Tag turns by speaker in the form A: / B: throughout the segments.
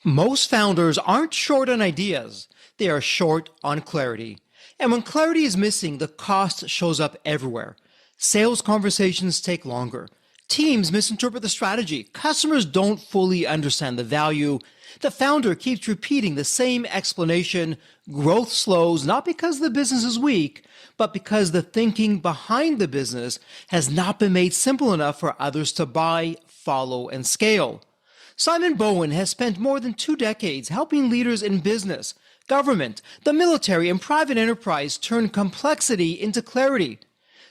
A: Most founders aren't short on ideas, they are short on clarity. And when clarity is missing, the cost shows up everywhere. Sales conversations take longer. Teams misinterpret the strategy. Customers don't fully understand the value. The founder keeps repeating the same explanation. Growth slows not because the business is weak, but because the thinking behind the business has not been made simple enough for others to buy, follow, and scale. Simon Bowen has spent more than 2 decades helping leaders in business, government, the military, and private enterprise turn complexity into clarity.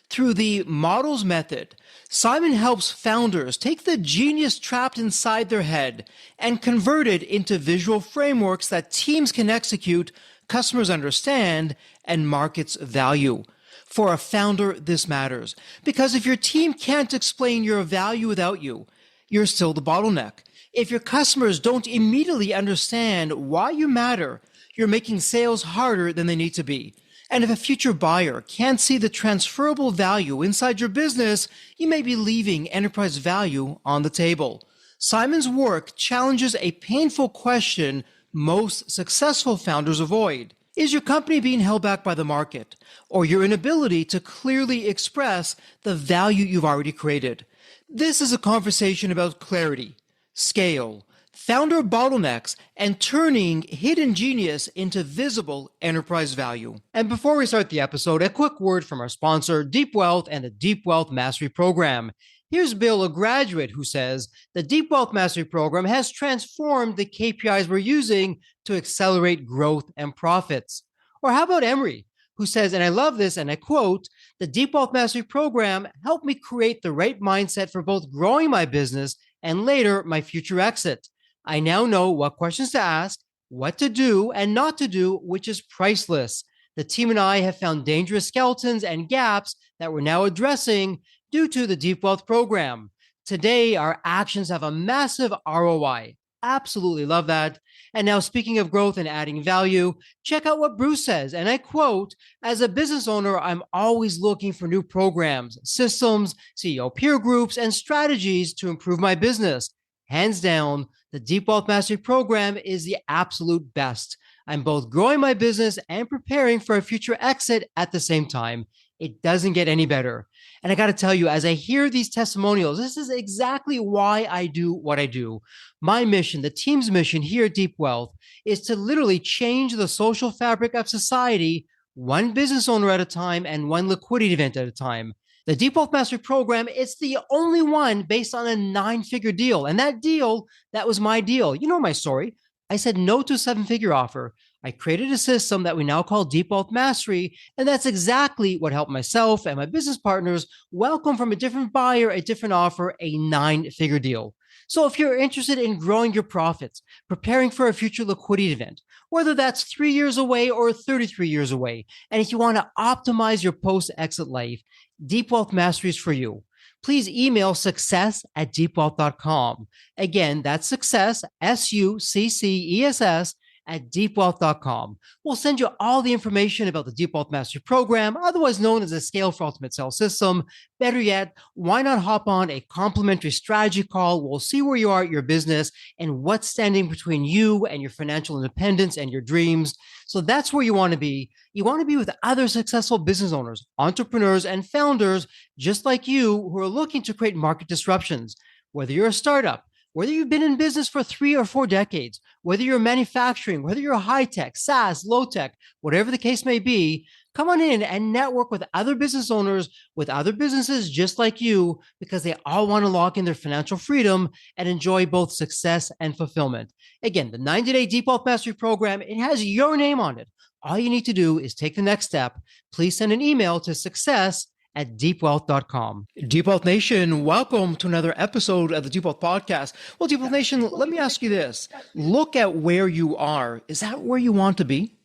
A: Through the models method, Simon helps founders take the genius trapped inside their head and convert it into visual frameworks that teams can execute, customers understand, and markets value. For a founder, this matters because if your team can't explain your value without you, you're still the bottleneck. If your customers don't immediately understand why you matter, you're making sales harder than they need to be. And if a future buyer can't see the transferable value inside your business, you may be leaving enterprise value on the table. Simon's work challenges a painful question most successful founders avoid. Is your company being held back by the market or your inability to clearly express the value you've already created? This is a conversation about clarity, scale, founder bottlenecks, and turning hidden genius into visible enterprise value. And before we start the episode, a quick word from our sponsor, Deep Wealth and the Deep Wealth Mastery Program. Here's Bill, a graduate, who says, the Deep Wealth Mastery Program has transformed the KPIs we're using to accelerate growth and profits. Or how about Emery, who says, and I love this, and I quote, the Deep Wealth Mastery Program helped me create the right mindset for both growing my business and later my future exit. I now know what questions to ask, what to do and not to do, which is priceless. The team and I have found dangerous skeletons and gaps that we're now addressing due to the Deep Wealth Program. Today, our actions have a massive ROI. Absolutely love that. And now, speaking of growth and adding value, check out what Bruce says. And I quote, as a business owner, I'm always looking for new programs, systems, CEO peer groups, and strategies to improve my business. Hands down, the Deep Wealth Mastery Program is the absolute best. I'm both growing my business and preparing for a future exit at the same time. It doesn't get any better. And I got to tell you, as I hear these testimonials, this is exactly why I do what I do. My mission, the team's mission here at Deep Wealth, is to literally change the social fabric of society, one business owner at a time and one liquidity event at a time. The Deep Wealth Mastery Program is the only one based on a 9-figure deal. And that deal, that was my deal. You know my story. I said no to a 7-figure offer. I created a system that we now call Deep Wealth Mastery, and that's exactly what helped myself and my business partners welcome from a different buyer, a different offer, a 9-figure deal. So if you're interested in growing your profits, preparing for a future liquidity event, whether that's 3 years away or 33 years away, and if you want to optimize your post-exit life, Deep Wealth Mastery is for you. Please email success@deepwealth.com. Again, that's success, SUCCESS, at deepwealth.com. We'll send you all the information about the Deep Wealth Mastery Program, otherwise known as the Scale for Ultimate Sales System. Better yet, why not hop on a complimentary strategy call? We'll see where you are at your business and what's standing between you and your financial independence and your dreams. So that's where you want to be. You want to be with other successful business owners, entrepreneurs, and founders just like you who are looking to create market disruptions. Whether you're a startup, whether you've been in business for 3 or 4 decades, whether you're manufacturing, whether you're high tech, SaaS, low tech, whatever the case may be, come on in and network with other business owners, with other businesses just like you, because they all want to lock in their financial freedom and enjoy both success and fulfillment. Again, the 90-day Deep Wealth Mastery Program, it has your name on it. All you need to do is take the next step. Please send an email to success@deepwealth.com. Deep Wealth Nation, welcome to another episode of the Deep Wealth Podcast. Well, Deep Wealth Nation, let me ask you this. Look at where you are. Is that where you want to be?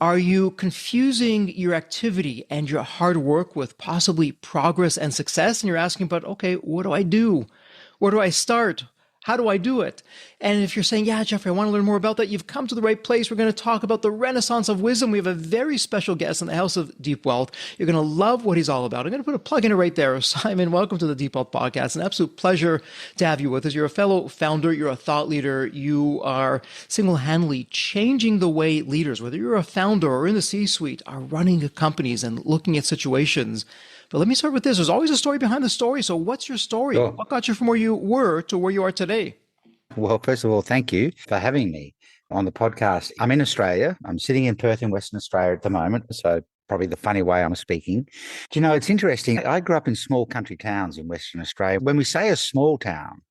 A: Are you confusing your activity and your hard work with possibly progress and success? And you're asking, but okay, what do I do? Where do I start? How do I do it? And if you're saying, yeah, Jeffrey, I want to learn more about that, you've come to the right place. We're going to talk about the Renaissance of Wisdom. We have a very special guest in the House of Deep Wealth. You're going to love what he's all about. I'm going to put a plug in it right there. Simon, welcome to the Deep Wealth Podcast. An absolute pleasure to have you with us. You're a fellow founder. You're a thought leader. You are single-handedly changing the way leaders, whether you're a founder or in the C-suite, are running companies and looking at situations. But let me start with this. There's always a story behind the story. So what's your story?
B: Sure.
A: What got you from where you were to where you are today?
B: Well, first of all, thank you for having me on the podcast. I'm in Australia. I'm sitting in Perth in Western Australia at the moment. So probably the funny way I'm speaking. Do you know, it's interesting. I grew up in small country towns in Western Australia. When we say a small town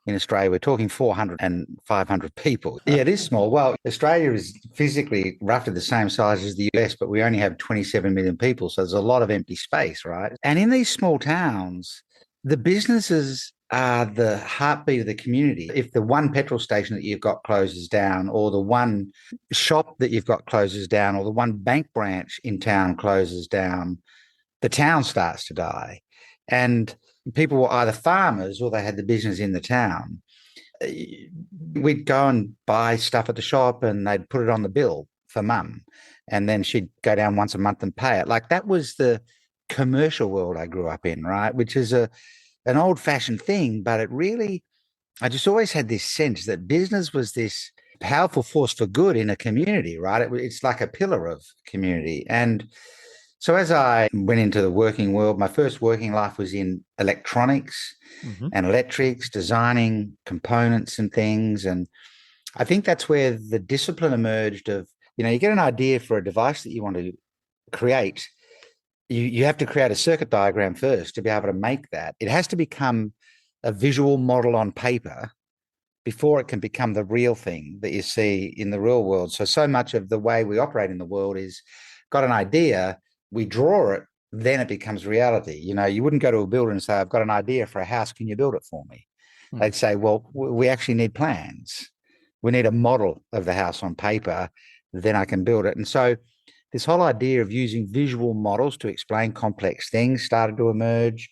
B: in Australia, we're talking 400 and 500 people. Yeah, it is small. Well, Australia is physically roughly the same size as the US, but we only have 27 million people. So there's a lot of empty space, right? And in these small towns, the businesses are the heartbeat of the community. If the one petrol station that you've got closes down, or the one shop that you've got closes down, or the one bank branch in town closes down, the town starts to die. And people were either farmers or they had the business in the town. We'd go and buy stuff at the shop and they'd put it on the bill for mum. And then she'd go down once a month and pay it. Like, that was the commercial world I grew up in, right? Which is an old-fashioned thing, but I just always had this sense that business was this powerful force for good in a community, right? It's like a pillar of community. And so as I went into the working world, my first working life was in electronics and electrics, designing components and things. And I think that's where the discipline emerged of, you get an idea for a device that you want to create. You have to create a circuit diagram first to be able to make that. It has to become a visual model on paper before it can become the real thing that you see in the real world. So much of the way we operate in the world is, got an idea, we draw it, then it becomes reality. You wouldn't go to a builder and say, I've got an idea for a house, can you build it for me? They'd say, well, we actually need plans. We need a model of the house on paper, then I can build it. And so this whole idea of using visual models to explain complex things started to emerge.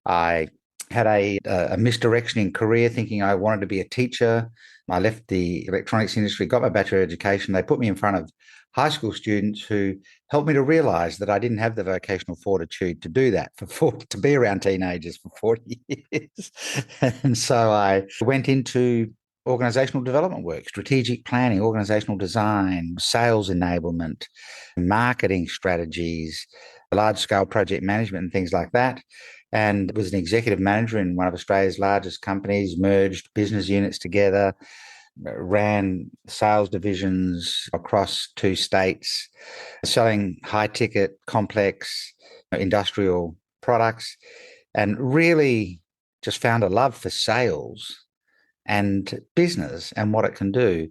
B: I had a misdirection in career, thinking I wanted to be a teacher. I left the electronics industry, got my bachelor education. They put me in front of high school students who helped me to realize that I didn't have the vocational fortitude to do that to be around teenagers for 40 years. And so I went into organizational development work, strategic planning, organizational design, sales enablement, marketing strategies, large-scale project management and things like that. And was an executive manager in one of Australia's largest companies, merged business units together, ran sales divisions across 2 states, selling high-ticket, complex industrial products, and really just found a love for sales and business and what it can do.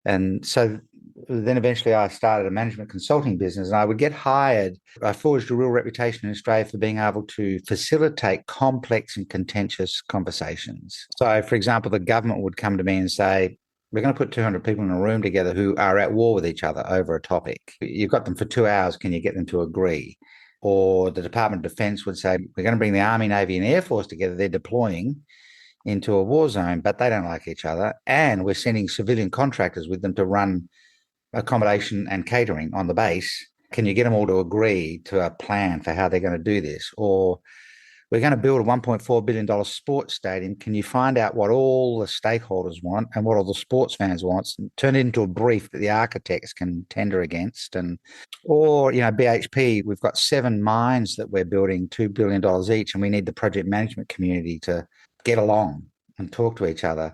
B: And so then eventually I started a management consulting business, and I would get hired. I forged a real reputation in Australia for being able to facilitate complex and contentious conversations. So, for example, the government would come to me and say, we're going to put 200 people in a room together who are at war with each other over a topic. You've got them for 2 hours. Can you get them to agree? Or the Department of Defense would say, we're going to bring the Army, Navy and Air Force together. They're deploying into a war zone, but they don't like each other. And we're sending civilian contractors with them to run accommodation and catering on the base. Can you get them all to agree to a plan for how they're going to do this? Or we're going to build a $1.4 billion sports stadium. Can you find out what all the stakeholders want and what all the sports fans want, and turn it into a brief that the architects can tender against? Or BHP, we've got 7 mines that we're building, $2 billion each, and we need the project management community to get along and talk to each other.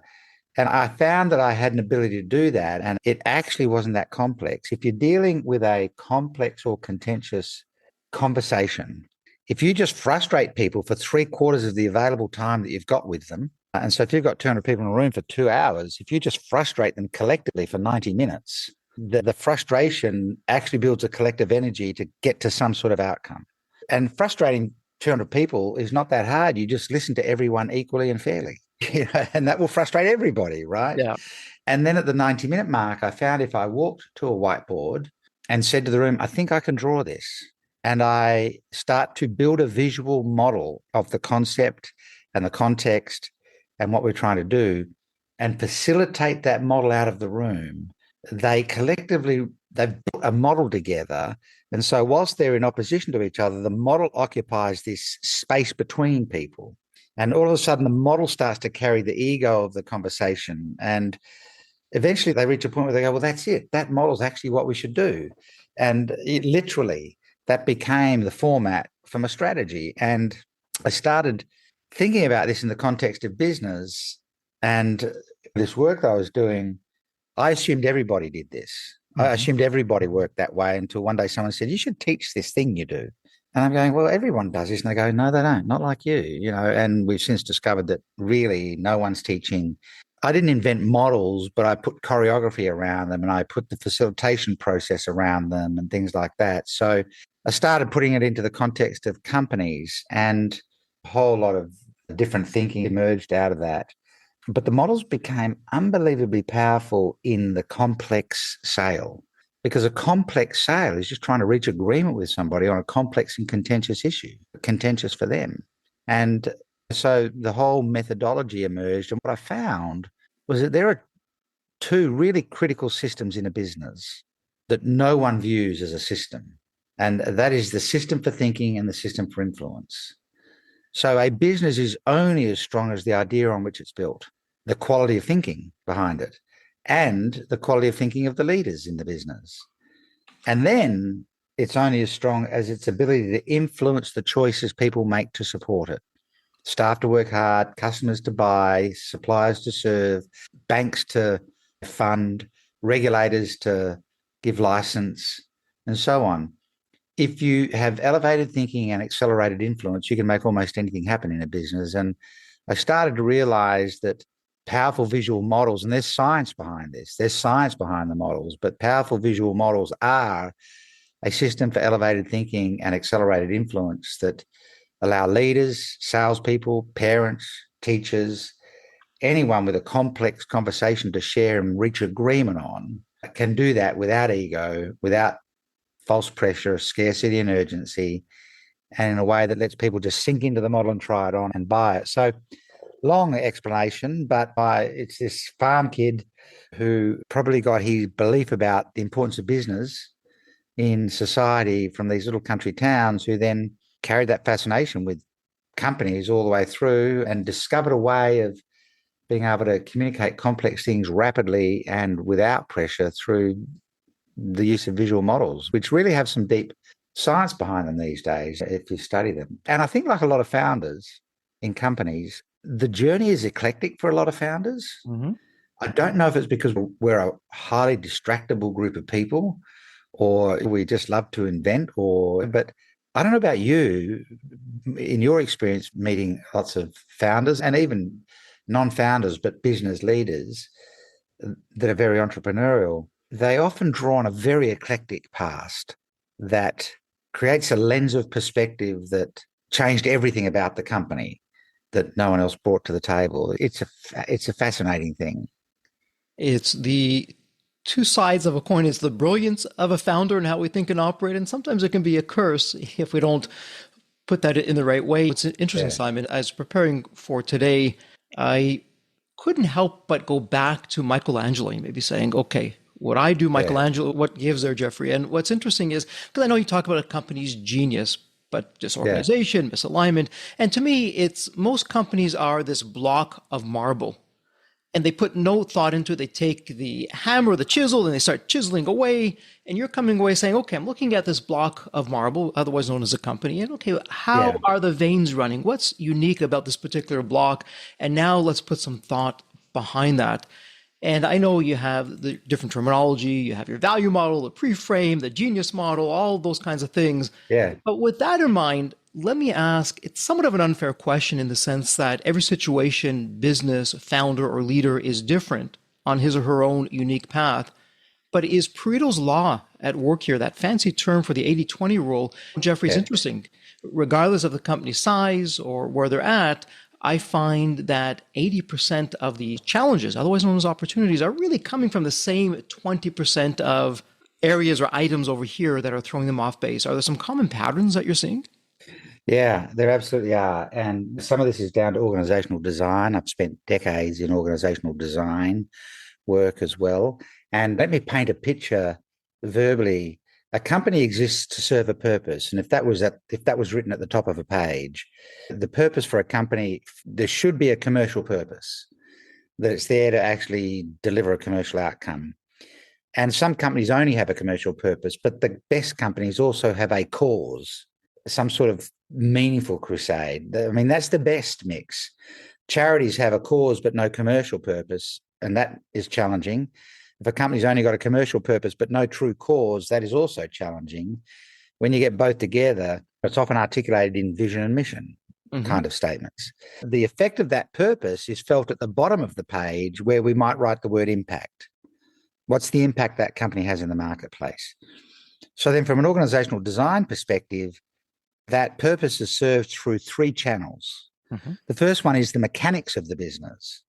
B: And I found that I had an ability to do that, and it actually wasn't that complex. If you're dealing with a complex or contentious conversation, if you just frustrate people for 3/4 of the available time that you've got with them, and so if you've got 200 people in a room for 2 hours, if you just frustrate them collectively for 90 minutes, the frustration actually builds a collective energy to get to some sort of outcome. And frustrating 200 people is not that hard. You just listen to everyone equally and fairly. And that will frustrate everybody, right?
A: Yeah.
B: And then at the 90-minute mark, I found if I walked to a whiteboard and said to the room, I think I can draw this, and I start to build a visual model of the concept and the context and what we're trying to do, and facilitate that model out of the room, they've put a model together. And so whilst they're in opposition to each other, the model occupies this space between people. And all of a sudden, the model starts to carry the ego of the conversation. And eventually they reach a point where they go, well, that's it. That model is actually what we should do. And it literally, that became the format from a strategy. And I started thinking about this in the context of business, and this work that I was doing, I assumed everybody did this. I assumed everybody worked that way until one day someone said, you should teach this thing you do. And I'm going, well, everyone does this. And they go, no, they don't, not like you, and we've since discovered that really no one's teaching. I didn't invent models, but I put choreography around them, and I put the facilitation process around them and things like that. So I started putting it into the context of companies, and a whole lot of different thinking emerged out of that. But the models became unbelievably powerful in the complex sale, because a complex sale is just trying to reach agreement with somebody on a complex and contentious issue, contentious for them. And so the whole methodology emerged. And what I found was that there are two really critical systems in a business that no one views as a system. And that is the system for thinking and the system for influence. So a business is only as strong as the idea on which it's built, the quality of thinking behind it, and the quality of thinking of the leaders in the business. And then it's only as strong as its ability to influence the choices people make to support it. Staff to work hard, customers to buy, suppliers to serve, banks to fund, regulators to give license, and so on. If you have elevated thinking and accelerated influence, you can make almost anything happen in a business. And I started to realize that powerful visual models, and there's science behind this, there's science behind the models, but powerful visual models are a system for elevated thinking and accelerated influence that allow leaders, salespeople, parents, teachers, anyone with a complex conversation to share and reach agreement on can do that without ego, without false pressure, scarcity and urgency, and in a way that lets people just sink into the model and try it on and buy it. So long explanation, but it's this farm kid who probably got his belief about the importance of business in society from these little country towns, who then carried that fascination with companies all the way through and discovered a way of being able to communicate complex things rapidly and without pressure through the use of visual models, which really have some deep science behind them these days if you study them. And I think, like a lot of founders in companies, the journey is eclectic for a lot of founders. I don't know if it's because we're a highly distractible group of people, or we just love to invent, but I don't know about you, in your experience meeting lots of founders and even non-founders, but business leaders that are very entrepreneurial, they often draw on a very eclectic past that creates a lens of perspective that changed everything about the company that no one else brought to the table. It's a fascinating thing.
A: It's the two sides of a coin. It's the brilliance of a founder and how we think and operate. And sometimes it can be a curse if we don't put that in the right way. It's interesting, Simon. As preparing for today, I couldn't help but go back to Michelangelo and maybe saying, okay, what I do, Michelangelo, what gives there, Jeffrey? And what's interesting is, because I know you talk about a company's genius, but disorganization, misalignment. And to me, it's most companies are this block of marble. And they put no thought into it. They take the hammer, the chisel, and they start chiseling away. And you're coming away saying, okay, I'm looking at this block of marble, otherwise known as a company. And okay, how are the veins running? What's unique about this particular block? And now let's put some thought behind that. And I know you have the different terminology. You have your value model, the pre-frame, the genius model, all those kinds of things.
B: Yeah.
A: But with that in mind, let me ask, it's somewhat of an unfair question in the sense that every situation, business, founder, or leader is different on his or her own unique path. But is Pareto's law at work here, that fancy term for the 80-20 rule? Jeffrey, it's interesting. Regardless of the company's size or where they're at, I find that 80% of the challenges, otherwise known as opportunities, are really coming from the same 20% of areas or items over here that are throwing them off base. Are there some common patterns that you're seeing?
B: Yeah, there absolutely are. And some of this is down to organizational design. I've spent decades in organizational design work as well. And let me paint a picture verbally. A company exists to serve a purpose. And if that was written at the top of a page, the purpose for a company, there should be a commercial purpose, that it's there to actually deliver a commercial outcome. And some companies only have a commercial purpose, but the best companies also have a cause, some sort of meaningful crusade. I mean, that's the best mix. Charities have a cause but no commercial purpose, and that is challenging. If a company's only got a commercial purpose but no true cause, that is also challenging. When you get both together, it's often articulated in vision and mission kind of statements. The effect of that purpose is felt at the bottom of the page where we might write the word impact. What's the impact that company has in the marketplace? So then from an organizational design perspective, that purpose is served through three channels. The first one is the mechanics of the business.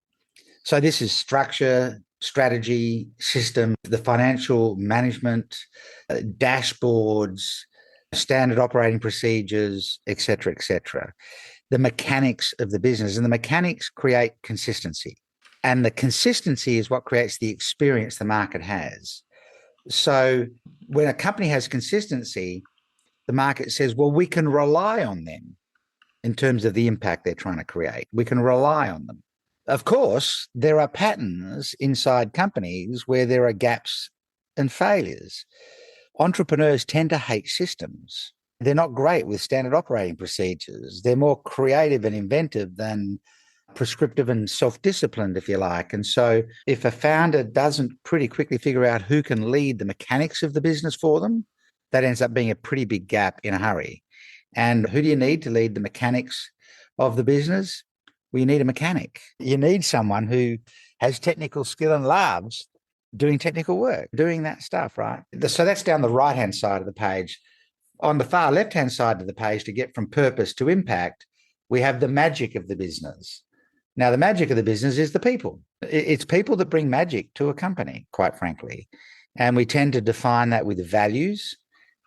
B: So this is structure, strategy, system, the financial management, dashboards, standard operating procedures, et cetera, et cetera. The mechanics of the business, and the mechanics create consistency. And the consistency is what creates the experience the market has. So when a company has consistency, the market says, well, we can rely on them in terms of the impact they're trying to create. We can rely on them. Of course, there are patterns inside companies where there are gaps and failures. Entrepreneurs tend to hate systems. They're not great with standard operating procedures. They're more creative and inventive than prescriptive and self-disciplined, if you like. And so if a founder doesn't pretty quickly figure out who can lead the mechanics of the business for them, that ends up being a pretty big gap in a hurry. And who do you need to lead the mechanics of the business? Well, you need a mechanic. You need someone who has technical skill and loves doing technical work, doing that stuff, right? So that's down the right-hand side of the page. On the far left-hand side of the page, to get from purpose to impact, we have the magic of the business. Now, the magic of the business is the people. It's people that bring magic to a company, quite frankly. And we tend to define that with values,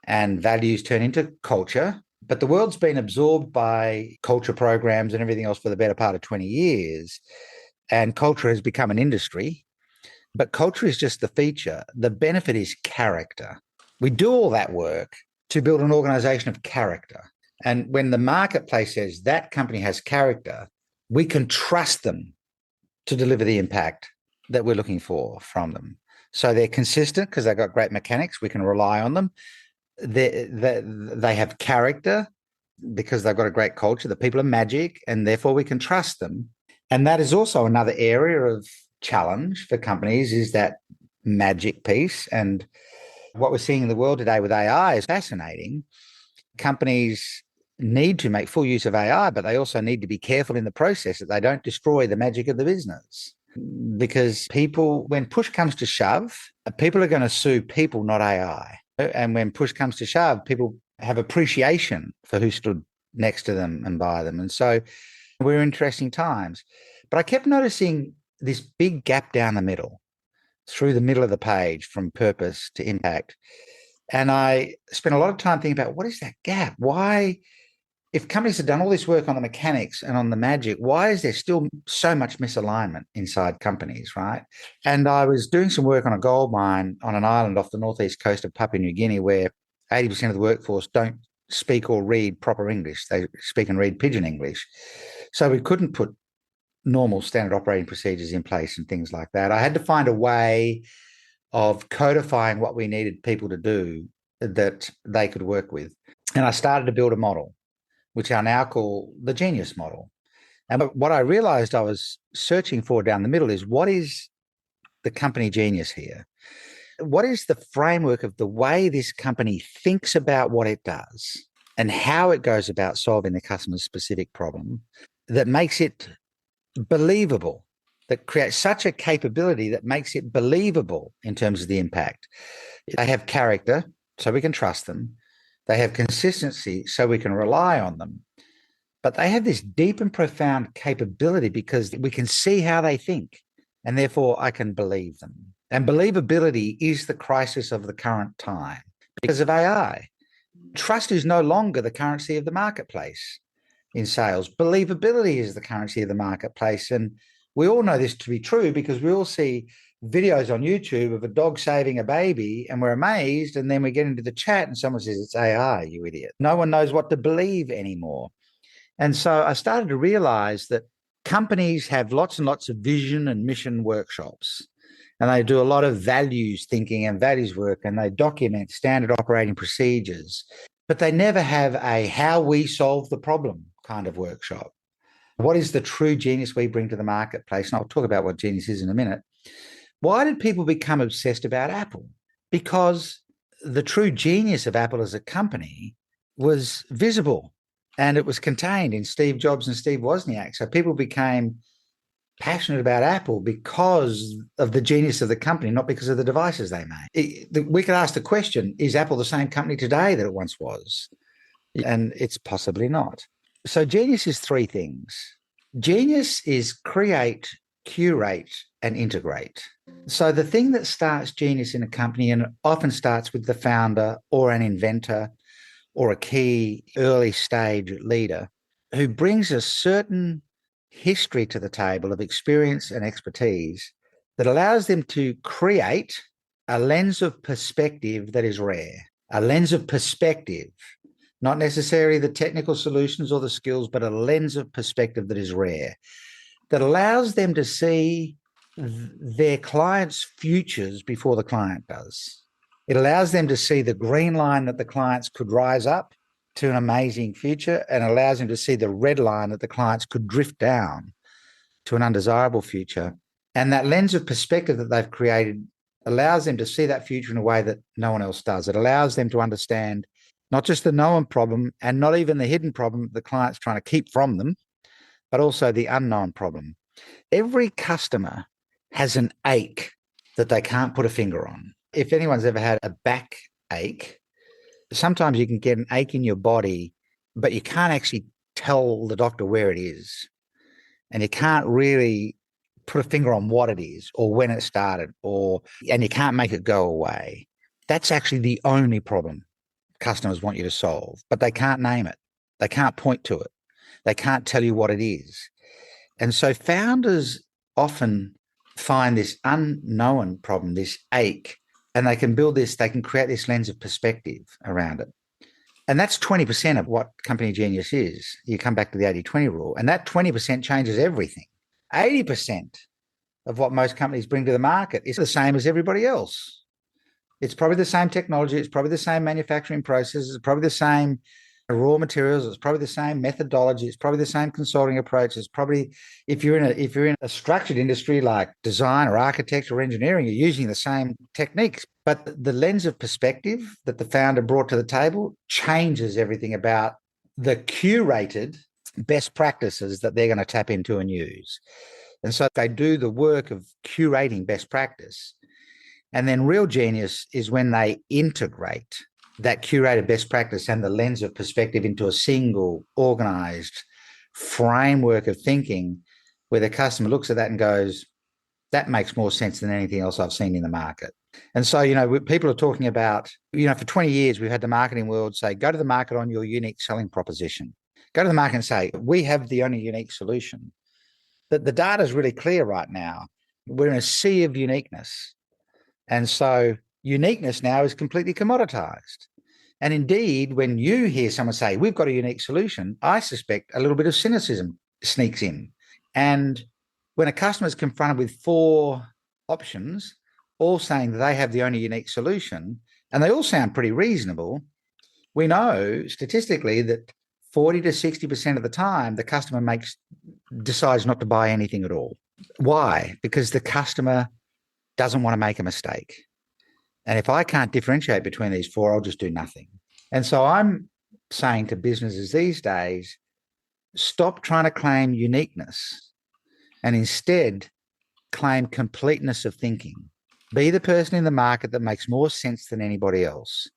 B: and values turn into culture. But the world's been absorbed by culture programs and everything else for the better part of 20 years. And culture has become an industry. But culture is just the feature. The benefit is character. We do all that work to build an organization of character. And when the marketplace says that company has character, we can trust them to deliver the impact that we're looking for from them. So they're consistent because they've got great mechanics. We can rely on them. They have character because they've got a great culture. The people are magic, and therefore we can trust them. And that is also another area of challenge for companies, is that magic piece. And what we're seeing in the world today with AI is fascinating. Companies need to make full use of AI, but they also need to be careful in the process that they don't destroy the magic of the business. Because people, when push comes to shove, people are going to sue people, not AI. And when push comes to shove, people have appreciation for who stood next to them and by them. And so we're in interesting times. But I kept noticing this big gap down the middle, through the middle of the page, from purpose to impact. And I spent a lot of time thinking about, what is that gap? Why, if companies have done all this work on the mechanics and on the magic, why is there still so much misalignment inside companies, right? And I was doing some work on a gold mine on an island off the northeast coast of Papua New Guinea, where 80% of the workforce don't speak or read proper English. They speak and read pidgin English. So we couldn't put normal standard operating procedures in place and things like that. I had to find a way of codifying what we needed people to do that they could work with. And I started to build a model, which I now call the genius model. And what I realized I was searching for down the middle is, what is the company genius here? What is the framework of the way this company thinks about what it does and how it goes about solving the customer's specific problem that makes it believable, that creates such a capability that makes it believable in terms of the impact? They have character, so we can trust them. They have consistency, so we can rely on them. But they have this deep and profound capability because we can see how they think, and therefore I can believe them. And believability is the crisis of the current time because of AI. Trust is no longer the currency of the marketplace in sales. Believability is the currency of the marketplace. And we all know this to be true because we all see videos on YouTube of a dog saving a baby and we're amazed. And then we get into the chat and someone says, it's AI, you idiot. No one knows what to believe anymore. And so I started to realize that companies have lots and lots of vision and mission workshops. And they do a lot of values thinking and values work, and they document standard operating procedures, but they never have a how we solve the problem kind of workshop. What is the true genius we bring to the marketplace? And I'll talk about what genius is in a minute. Why did people become obsessed about Apple? Because the true genius of Apple as a company was visible and it was contained in Steve Jobs and Steve Wozniak. So people became passionate about Apple because of the genius of the company, not because of the devices they made. We could ask the question, is Apple the same company today that it once was? And it's possibly not. So genius is three things. Genius is create, curate, and integrate. So the thing that starts genius in a company, and often starts with the founder or an inventor or a key early stage leader who brings a certain history to the table of experience and expertise that allows them to create a lens of perspective that is rare, a lens of perspective, not necessarily the technical solutions or the skills, but a lens of perspective that is rare, that allows them to see their clients' futures before the client does. It allows them to see the green line that the clients could rise up to an amazing future, and allows them to see the red line that the clients could drift down to an undesirable future. And that lens of perspective that they've created allows them to see that future in a way that no one else does. It allows them to understand not just the known problem and not even the hidden problem the client's trying to keep from them, but also the unknown problem. Every customer has an ache that they can't put a finger on. If anyone's ever had a back ache, sometimes you can get an ache in your body, but you can't actually tell the doctor where it is. And you can't really put a finger on what it is or when it started, and you can't make it go away. That's actually the only problem customers want you to solve, but they can't name it. They can't point to it. They can't tell you what it is. And so founders often find this unknown problem, this ache, and they can create this lens of perspective around it. And that's 20% of what company genius is. You come back to the 80-20 rule, and that 20% changes everything. 80% of what most companies bring to the market is the same as everybody else. It's probably the same technology. It's probably the same manufacturing processes. It's probably the same raw materials. It's probably the same methodology. It's probably the same consulting approach. It's probably, if you're in a structured industry like design or architecture or engineering, you're using the same techniques. But the lens of perspective that the founder brought to the table changes everything about the curated best practices that they're going to tap into and use. And so they do the work of curating best practice. And then real genius is when they integrate that curated best practice and the lens of perspective into a single organized framework of thinking where the customer looks at that and goes, that makes more sense than anything else I've seen in the market. And so, people are talking about, for 20 years, we've had the marketing world say, go to the market on your unique selling proposition. Go to the market and say, we have the only unique solution. The data is really clear right now. We're in a sea of uniqueness. And so uniqueness now is completely commoditized. And indeed, when you hear someone say, we've got a unique solution, I suspect a little bit of cynicism sneaks in. And when a customer is confronted with 4 options, all saying that they have the only unique solution, and they all sound pretty reasonable, we know statistically that 40 to 60% of the time, the customer decides not to buy anything at all. Why? Because the customer doesn't want to make a mistake. And if I can't differentiate between these 4, I'll just do nothing. And so I'm saying to businesses these days, stop trying to claim uniqueness and instead claim completeness of thinking. Be the person in the market that makes more sense than anybody else.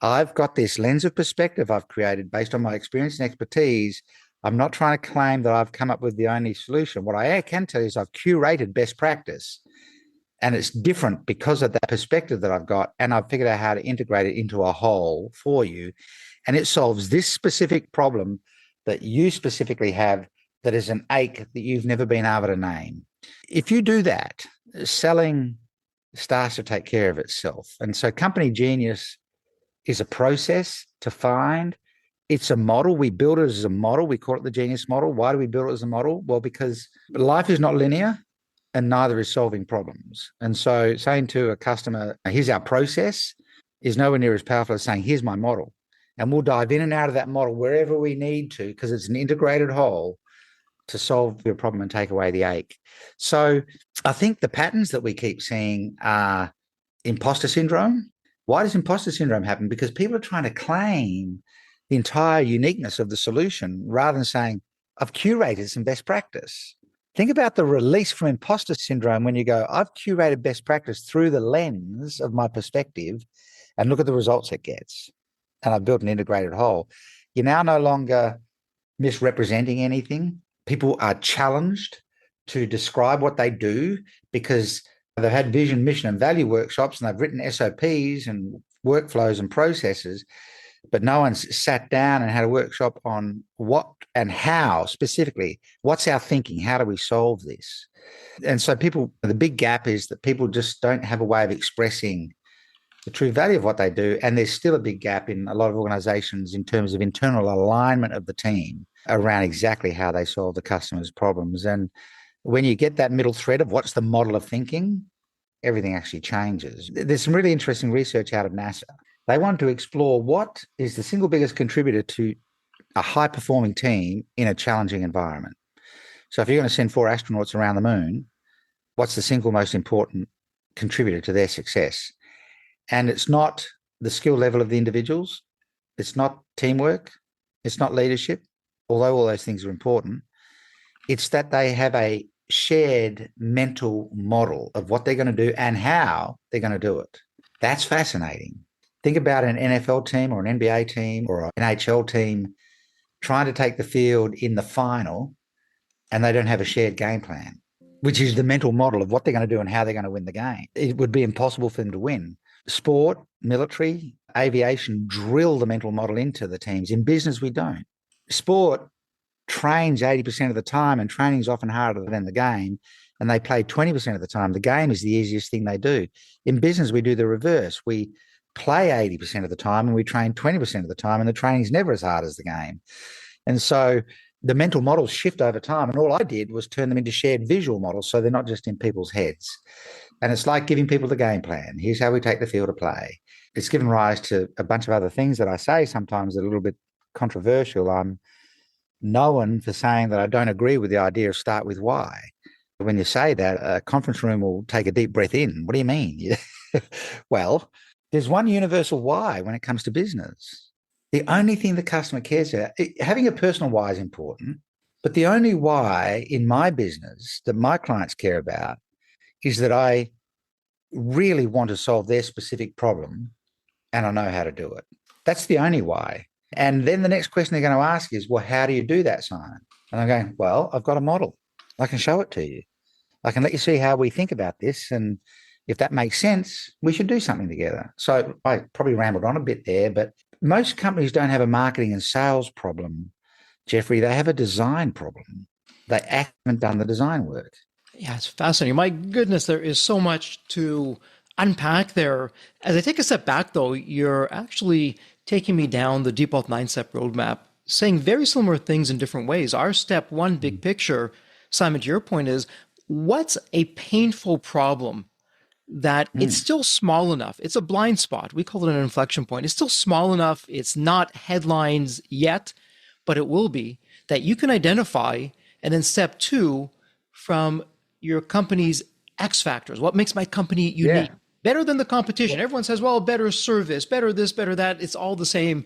B: I've got this lens of perspective I've created based on my experience and expertise. I'm not trying to claim that I've come up with the only solution. What I can tell you is I've curated best practice. And it's different because of that perspective that I've got. And I've figured out how to integrate it into a whole for you. And it solves this specific problem that you specifically have, that is an ache that you've never been able to name. If you do that, selling starts to take care of itself. And so company genius is a process to find. It's a model. We build it as a model. We call it the genius model. Why do we build it as a model? Well, because life is not linear and neither is solving problems. And so saying to a customer, here's our process, is nowhere near as powerful as saying, here's my model. And we'll dive in and out of that model wherever we need to, because it's an integrated whole to solve your problem and take away the ache. So I think the patterns that we keep seeing are imposter syndrome. Why does imposter syndrome happen? Because people are trying to claim the entire uniqueness of the solution rather than saying, I've curated some best practice. Think about the release from imposter syndrome when you go, I've curated best practice through the lens of my perspective and look at the results it gets. And I've built an integrated whole. You're now no longer misrepresenting anything. People are challenged to describe what they do because they've had vision, mission, and value workshops, and they've written SOPs and workflows and processes, but no one's sat down and had a workshop on what and how specifically. What's our thinking? How do we solve this? And so the big gap is that people just don't have a way of expressing the true value of what they do. And there's still a big gap in a lot of organizations in terms of internal alignment of the team around exactly how they solve the customer's problems. And when you get that middle thread of what's the model of thinking, everything actually changes. There's some really interesting research out of NASA. They want to explore what is the single biggest contributor to a high-performing team in a challenging environment. So if you're going to send 4 astronauts around the moon, what's the single most important contributor to their success? And it's not the skill level of the individuals. It's not teamwork. It's not leadership, although all those things are important. It's that they have a shared mental model of what they're going to do and how they're going to do it. That's fascinating. Think about an NFL team or an NBA team or an NHL team trying to take the field in the final, and they don't have a shared game plan, which is the mental model of what they're going to do and how they're going to win the game. It would be impossible for them to win. Sport, military, aviation drill the mental model into the teams. In business, we don't. Sport trains 80% of the time, and training is often harder than the game, and they play 20% of the time. The game is the easiest thing they do. In business, we do the reverse. We play 80% of the time and we train 20% of the time, and the training's never as hard as the game. And so the mental models shift over time, and all I did was turn them into shared visual models so they're not just in people's heads. And it's like giving people the game plan. Here's how we take the field of play. It's given rise to a bunch of other things that I say sometimes that are a little bit controversial. I'm known for saying that I don't agree with the idea of start with why. When you say that, a conference room will take a deep breath in. What do you mean? Well, there's one universal why when it comes to business. The only thing the customer cares about, having a personal why is important, but the only why in my business that my clients care about is that I really want to solve their specific problem and I know how to do it. That's the only why. And then the next question they're going to ask is, well, how do you do that, Simon? And I'm going, well, I've got a model. I can show it to you. I can let you see how we think about this. And if that makes sense, we should do something together. So I probably rambled on a bit there, but most companies don't have a marketing and sales problem, Jeffrey. They have a design problem. They haven't done the design work.
A: Yeah, it's fascinating. My goodness, there is so much to unpack there. As I take a step back, though, you're actually taking me down the Deep Wealth 9-step roadmap, saying very similar things in different ways. Our step one big picture, Simon, to your point, is what's a painful problem that it's still small enough? It's a blind spot. We call it an inflection point. It's still small enough. It's not headlines yet, but it will be, that you can identify. And then step two, from your company's X factors. What makes my company unique? Yeah. Better than the competition. Everyone says, well, better service, better this, better that. It's all the same.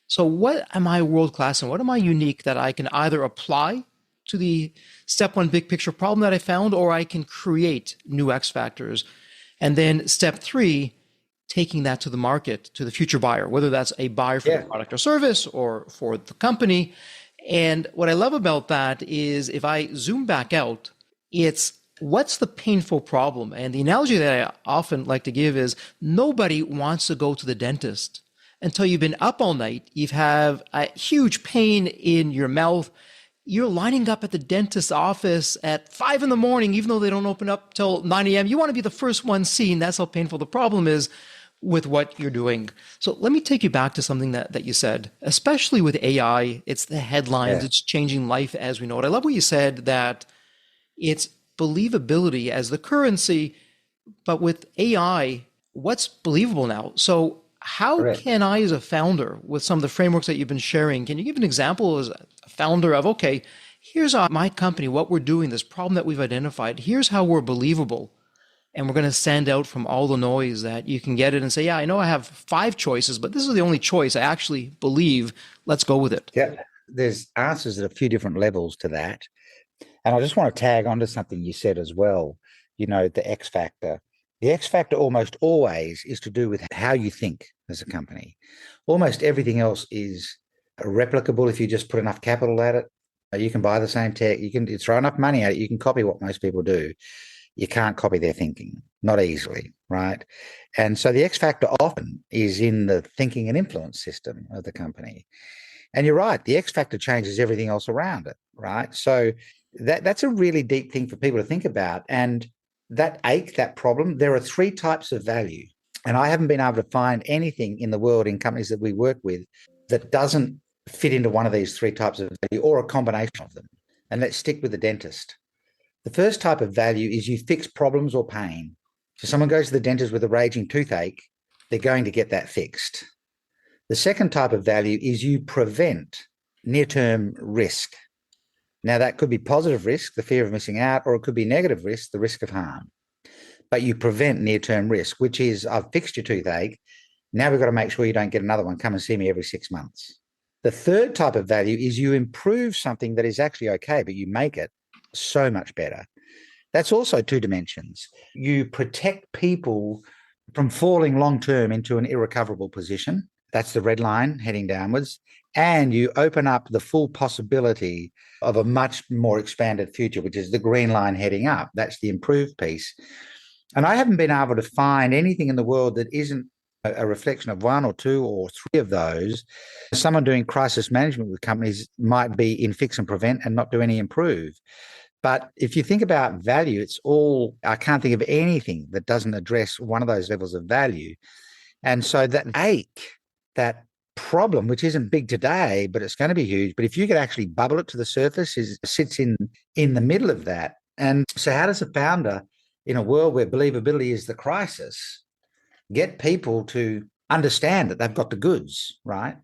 A: So what am I world class in? What am I unique that I can either apply to the step one big picture problem that I found, or I can create new X factors? And then step three, taking that to the market, to the future buyer, whether that's a buyer for the product or service or for the company. And what I love about that is if I zoom back out, it's what's the painful problem? And the analogy that I often like to give is nobody wants to go to the dentist until you've been up all night, you've had a huge pain in your mouth. You're lining up at the dentist's office at 5 in the morning, even though they don't open up till 9 a.m. You want to be the first one seen. That's how painful the problem is with what you're doing. So let me take you back to something that you said, especially with AI. It's the headlines,
B: Yeah,
A: it's changing life as we know it. I love what you said that it's believability as the currency, but with AI, what's believable now? So how
B: correct.
A: can I, as a founder, with some of the frameworks that you've been sharing, can you give an example as a founder of, okay, here's my company, what we're doing, this problem that we've identified, here's how we're believable. And we're going to stand out from all the noise that you can get it and say, yeah, I know I have five choices, but this is the only choice I actually believe. Let's go with it.
B: Yeah, there's answers at a few different levels to that. And I just want to tag onto something you said as well, the X factor. The X factor almost always is to do with how you think as a company. Almost everything else is replicable if you just put enough capital at it. You can buy the same tech, you can throw enough money at it, you can copy what most people do. You can't copy their thinking, not easily, right? And so the X factor often is in the thinking and influence system of the company. And you're right, the X factor changes everything else around it, right? So that's a really deep thing for people to think about. And that ache, that problem, there are three types of value. And I haven't been able to find anything in the world in companies that we work with that doesn't fit into one of these three types of value or a combination of them. And let's stick with the dentist. The first type of value is you fix problems or pain. So someone goes to the dentist with a raging toothache, they're going to get that fixed. The second type of value is you prevent near-term risk. Now, that could be positive risk, the fear of missing out, or it could be negative risk, the risk of harm. But you prevent near-term risk, which is I've fixed your toothache. Now we've got to make sure you don't get another one. Come and see me every 6 months. The third type of value is you improve something that is actually okay, but you make it so much better. That's also two dimensions. You protect people from falling long-term into an irrecoverable position. That's the red line heading downwards. And you open up the full possibility of a much more expanded future, which is the green line heading up. That's the improved piece. And I haven't been able to find anything in the world that isn't a reflection of one or two or three of those. Someone doing crisis management with companies might be in fix and prevent and not do any improve. But if you think about value, it's all, I can't think of anything that doesn't address one of those levels of value. And so that ache, that problem, which isn't big today, but it's going to be huge. But if you could actually bubble it to the surface, sits in the middle of that. And so how does a founder in a world where believability is the crisis get people to understand that they've got the goods, right?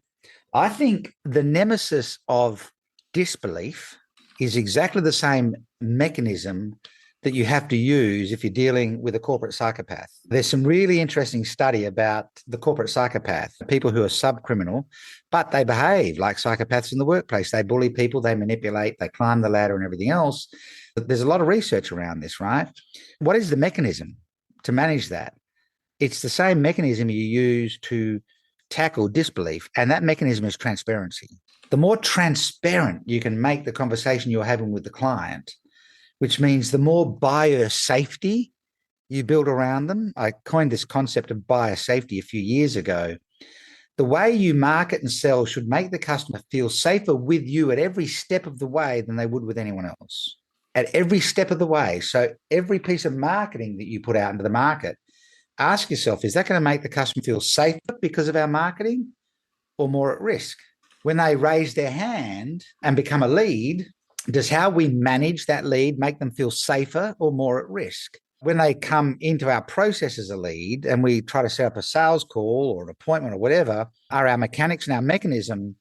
B: I think the nemesis of disbelief is exactly the same mechanism that you have to use if you're dealing with a corporate psychopath. There's some really interesting study about the corporate psychopath, people who are sub-criminal, but they behave like psychopaths in the workplace. They bully people, they manipulate, they climb the ladder and everything else. But there's a lot of research around this, right? What is the mechanism to manage that? It's the same mechanism you use to tackle disbelief, and that mechanism is transparency. The more transparent you can make the conversation you're having with the client, which means the more buyer safety you build around them. I coined this concept of buyer safety a few years ago. The way you market and sell should make the customer feel safer with you at every step of the way than they would with anyone else. At every step of the way. So every piece of marketing that you put out into the market, ask yourself, is that going to make the customer feel safer because of our marketing or more at risk? When they raise their hand and become a lead, does how we manage that lead make them feel safer or more at risk? When they come into our process as a lead and we try to set up a sales call or an appointment or whatever, are our mechanics and our mechanism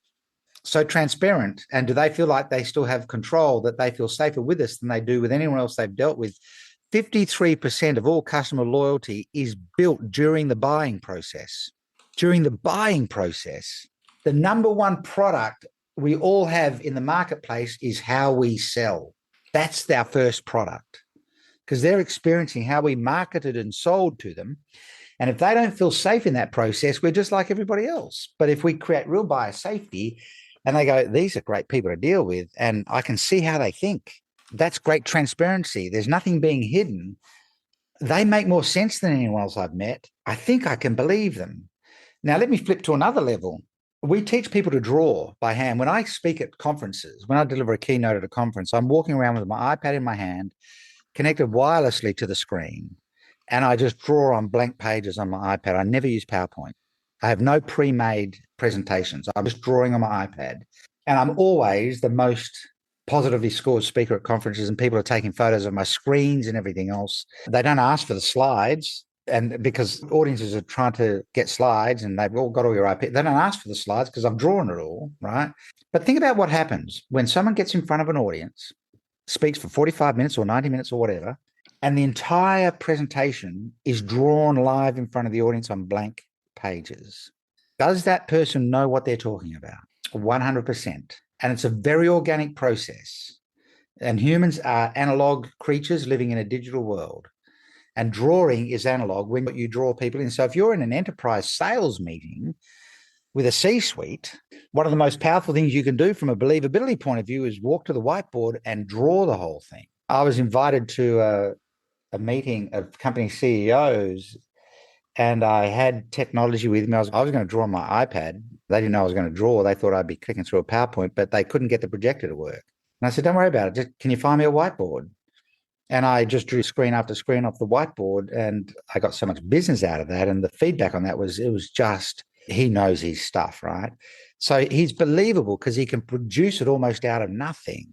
B: so transparent? And do they feel like they still have control, that they feel safer with us than they do with anyone else they've dealt with? 53% of all customer loyalty is built during the buying process. During the buying process, the number one product we all have in the marketplace is how we sell. That's our first product because they're experiencing how we marketed and sold to them. And if they don't feel safe in that process, we're just like everybody else. But if we create real buyer safety and they go, these are great people to deal with, and I can see how they think, That's great transparency. There's nothing being hidden. They make more sense than anyone else I've met. I think I can believe them. Now, let me flip to another level. We teach people to draw by hand. When I speak at conferences, when I deliver a keynote at a conference, I'm walking around with my iPad in my hand, connected wirelessly to the screen, and I just draw on blank pages on my iPad. I never use PowerPoint. I have no pre-made presentations. I'm just drawing on my iPad. And I'm always the most positively scored speaker at conferences, and people are taking photos of my screens and everything else. They don't ask for the slides. And because audiences are trying to get slides and they've all got all your IP, they don't ask for the slides because I've drawn it all, right? But think about what happens when someone gets in front of an audience, speaks for 45 minutes or 90 minutes or whatever, and the entire presentation is drawn live in front of the audience on blank pages. Does that person know what they're talking about? 100%. And it's a very organic process. And humans are analog creatures living in a digital world. And drawing is analog when you draw people in. So if you're in an enterprise sales meeting with a C-suite, one of the most powerful things you can do from a believability point of view is walk to the whiteboard and draw the whole thing. I was invited to a meeting of company CEOs, and I had technology with me. I was going to draw on my iPad. They didn't know I was going to draw. They thought I'd be clicking through a PowerPoint, but they couldn't get the projector to work. And I said, don't worry about it. Just, can you find me a whiteboard? And I just drew screen after screen off the whiteboard, and I got so much business out of that. And the feedback on that was, it was just, he knows his stuff, right? So he's believable because he can produce it almost out of nothing.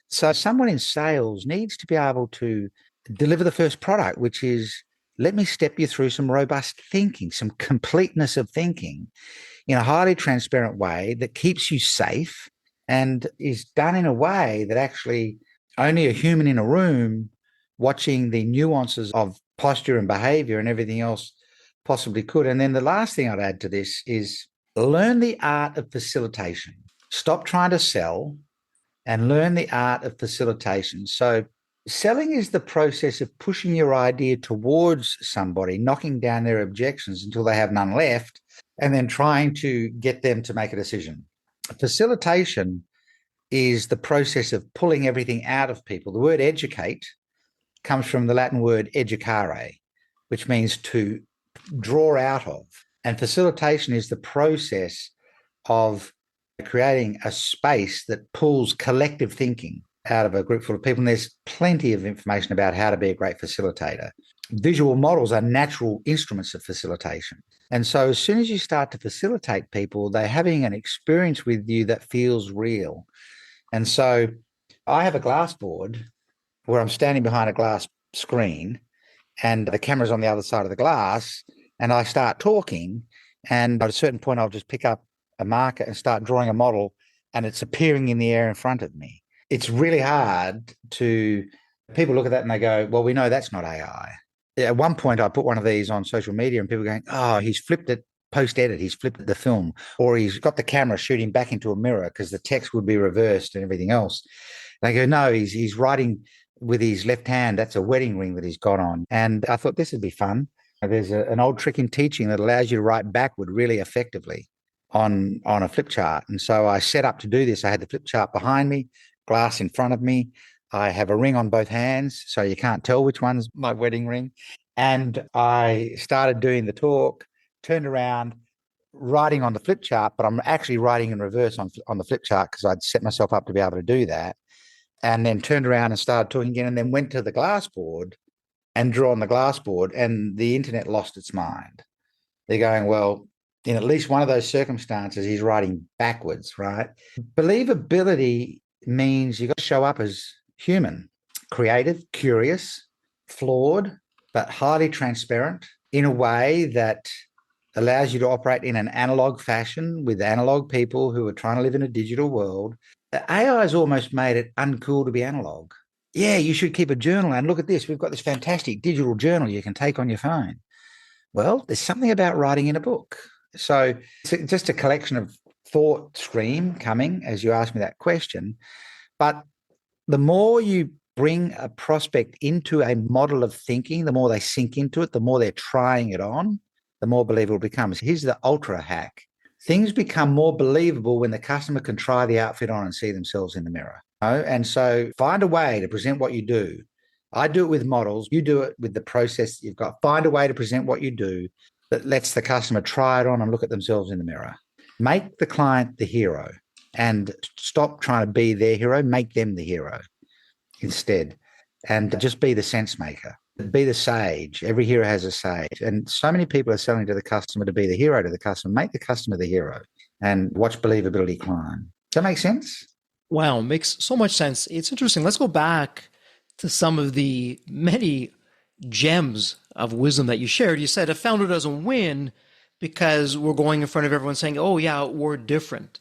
B: So someone in sales needs to be able to deliver the first product, which is, let me step you through some robust thinking, some completeness of thinking in a highly transparent way that keeps you safe and is done in a way that actually only a human in a room watching the nuances of posture and behavior and everything else possibly could. And then the last thing I'd add to this is learn the art of facilitation. Stop trying to sell and learn the art of facilitation. So selling is the process of pushing your idea towards somebody, knocking down their objections until they have none left, and then trying to get them to make a decision. Facilitation is the process of pulling everything out of people. The word educate comes from the Latin word educare, which means to draw out of. And facilitation is the process of creating a space that pulls collective thinking out of a group full of people. And there's plenty of information about how to be a great facilitator. Visual models are natural instruments of facilitation. And so as soon as you start to facilitate people, they're having an experience with you that feels real. And so I have a glass board where I'm standing behind a glass screen and the camera's on the other side of the glass, and I start talking, and at a certain point I'll just pick up a marker and start drawing a model, and it's appearing in the air in front of me. It's really hard to, people look at that and they go, well, we know that's not AI. At one point I put one of these on social media and people going, oh, he's flipped it post-edit, he's flipped the film, or he's got the camera shooting back into a mirror because the text would be reversed and everything else. They go, no, he's writing with his left hand. That's a wedding ring that he's got on. And I thought this would be fun. There's an old trick in teaching that allows you to write backward really effectively on a flip chart. And so I set up to do this. I had the flip chart behind me, glass in front of me. I have a ring on both hands, so you can't tell which one's my wedding ring. And I started doing the talk, turned around, writing on the flip chart, but I'm actually writing in reverse on the flip chart because I'd set myself up to be able to do that. And then turned around and started talking again, and then went to the glass board and drew on the glass board, and the internet lost its mind. They're going, well, in at least one of those circumstances, he's writing backwards, right? Believability means you've got to show up as human, creative, curious, flawed, but highly transparent in a way that allows you to operate in an analog fashion with analog people who are trying to live in a digital world. AI has almost made it uncool to be analog. Yeah, you should keep a journal, and look at this. We've got this fantastic digital journal you can take on your phone. Well, there's something about writing in a book. So it's just a collection of thought stream coming as you ask me that question. But the more you bring a prospect into a model of thinking, the more they sink into it, the more they're trying it on, the more believable it becomes. Here's the ultra hack. Things become more believable when the customer can try the outfit on and see themselves in the mirror. And so find a way to present what you do. I do it with models. You do it with the process you've got. Find a way to present what you do that lets the customer try it on and look at themselves in the mirror. Make the client the hero and stop trying to be their hero. Make them the hero instead. And just be the sense maker. Be the sage. Every hero has a sage. And so many people are selling to the customer to be the hero to the customer. Make the customer the hero and watch believability climb. Does that make sense?
A: Wow, makes so much sense. It's interesting. Let's go back to some of the many gems of wisdom that you shared. You said a founder doesn't win because we're going in front of everyone saying, oh, yeah, we're different.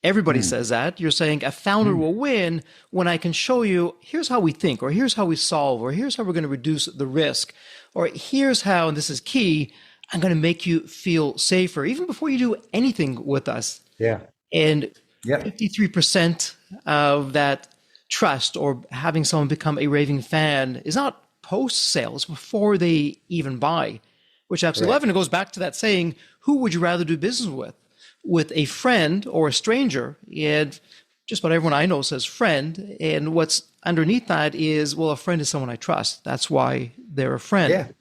A: Everybody says that. You're saying a founder will win when I can show you, here's how we think, or here's how we solve, or here's how we're going to reduce the risk, or here's how, and this is key, I'm going to make you feel safer, even before you do anything with us.
B: Yeah.
A: And
B: Yep.
A: 53% of that trust or having someone become a raving fan is not post-sales, before they even buy, which absolutely love. And it goes back to that saying, who would you rather do business with a friend or a stranger? And just about everyone I know says friend. And what's underneath that is, well, a friend is someone I trust. That's why they're a friend.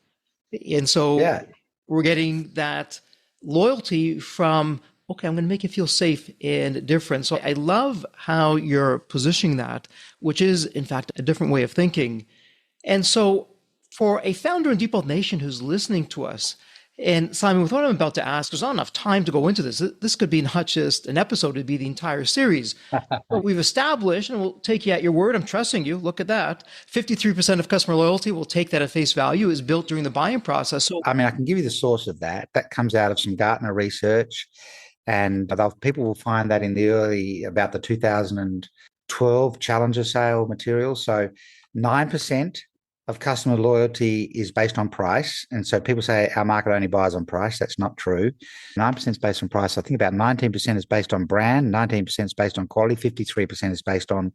B: Yeah.
A: And so
B: Yeah.
A: we're getting that loyalty from, okay, I'm going to make you feel safe and different. So I love how you're positioning that, which is, in fact, a different way of thinking. And so for a founder in Deep Wealth Nation who's listening to us, and Simon, with what I'm about to ask, there's not enough time to go into this. This could be not just an episode, it'd be the entire series. But we've established, and we'll take you at your word, I'm trusting you, look at that. 53% of customer loyalty, we'll take that at face value, is built during the buying process. So
B: I mean, I can give you the source of that. That comes out of some Gartner research. And people will find that in the about the 2012 Challenger sale material. So 9% of customer loyalty is based on price. And so people say our market only buys on price. That's not true. 9% is based on price. I think about 19% is based on brand, 19% is based on quality, 53% is based on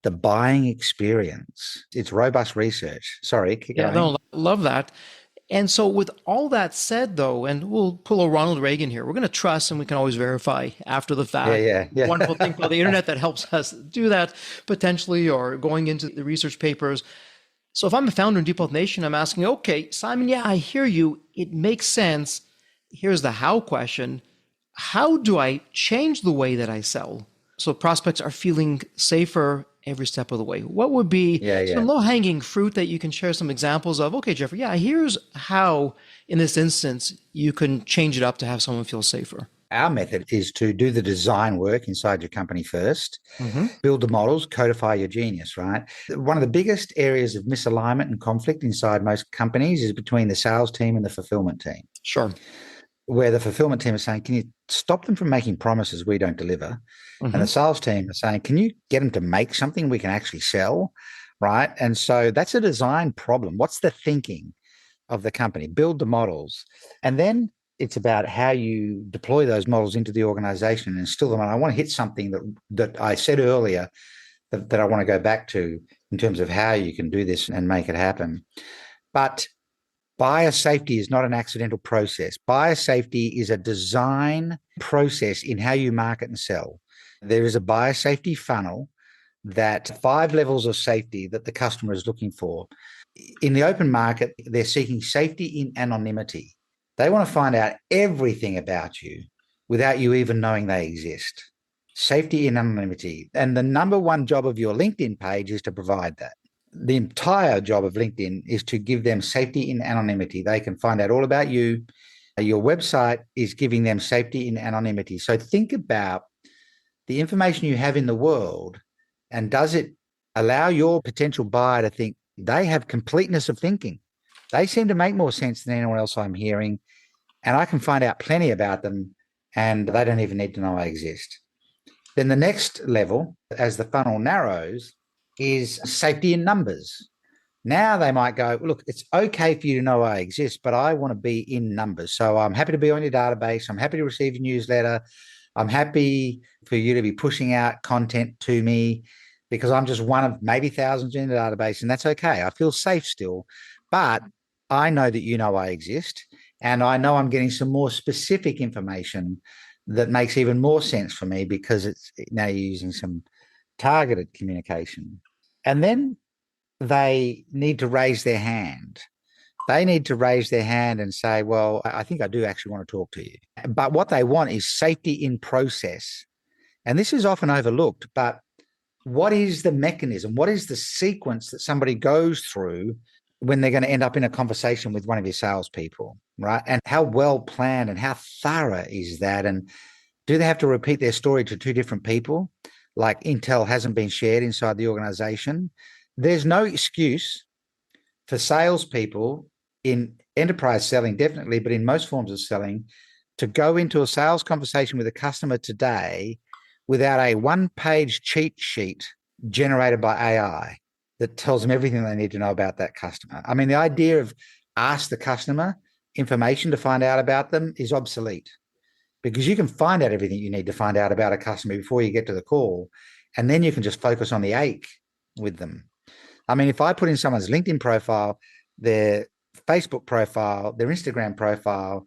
B: the buying experience. It's robust research. Sorry, keep going.
A: No, love that. And so with all that said, though, and we'll pull a Ronald Reagan here, we're going to trust and we can always verify after the fact.
B: Yeah.
A: Wonderful thing about the internet that helps us do that potentially, or going into the research papers. So if I'm a founder in Deep Wealth Nation, I'm asking, okay, Simon, yeah, I hear you. It makes sense. Here's the how question. How do I change the way that I sell so prospects are feeling safer every step of the way? What would be some low-hanging fruit that you can share some examples of? Okay, Jeffrey, yeah, here's how, in this instance, you can change it up to have someone feel safer.
B: Our method is to do the design work inside your company first, build the models, codify your genius, right? One of the biggest areas of misalignment and conflict inside most companies is between the sales team and the fulfillment team.
A: Sure.
B: Where the fulfillment team is saying, can you stop them from making promises we don't deliver? And the sales team is saying, can you get them to make something we can actually sell, right? And so that's a design problem. What's the thinking of the company? Build the models. And then it's about how you deploy those models into the organization and instill them. And I want to hit something that I said earlier that I want to go back to in terms of how you can do this and make it happen. But buyer safety is not an accidental process. Buyer safety is a design process in how you market and sell. There is a buyer safety funnel, that 5 levels of safety that the customer is looking for. In the open market, they're seeking safety in anonymity. They want to find out everything about you without you even knowing they exist. Safety in anonymity. And the number one job of your LinkedIn page is to provide that. The entire job of LinkedIn is to give them safety in anonymity. They can find out all about you. Your website is giving them safety in anonymity. So think about the information you have in the world, and does it allow your potential buyer to think they have completeness of thinking? They seem to make more sense than anyone else I'm hearing, and I can find out plenty about them, and they don't even need to know I exist. Then the next level, as the funnel narrows, is safety in numbers. Now they might go, look, it's okay for you to know I exist, but I want to be in numbers. So I'm happy to be on your database. I'm happy to receive your newsletter. I'm happy for you to be pushing out content to me because I'm just one of maybe thousands in the database, and that's okay. I feel safe still, but I know that you know I exist, and I know I'm getting some more specific information that makes even more sense for me because it's now you're using some targeted communication. And then they need to raise their hand. They need to raise their hand and say, well, I think I do actually want to talk to you. But what they want is safety in process. And this is often overlooked, but what is the mechanism? What is the sequence that somebody goes through when they're going to end up in a conversation with one of your salespeople, right? And how well planned and how thorough is that? And do they have to repeat their story to two different people? Like intel hasn't been shared inside the organization. There's no excuse for salespeople in enterprise selling, definitely, but in most forms of selling, to go into a sales conversation with a customer today without a one-page cheat sheet generated by AI that tells them everything they need to know about that customer. I mean, the idea of ask the customer information to find out about them is obsolete, because you can find out everything you need to find out about a customer before you get to the call, and then you can just focus on the ache with them. I mean, if I put in someone's LinkedIn profile, their Facebook profile, their Instagram profile,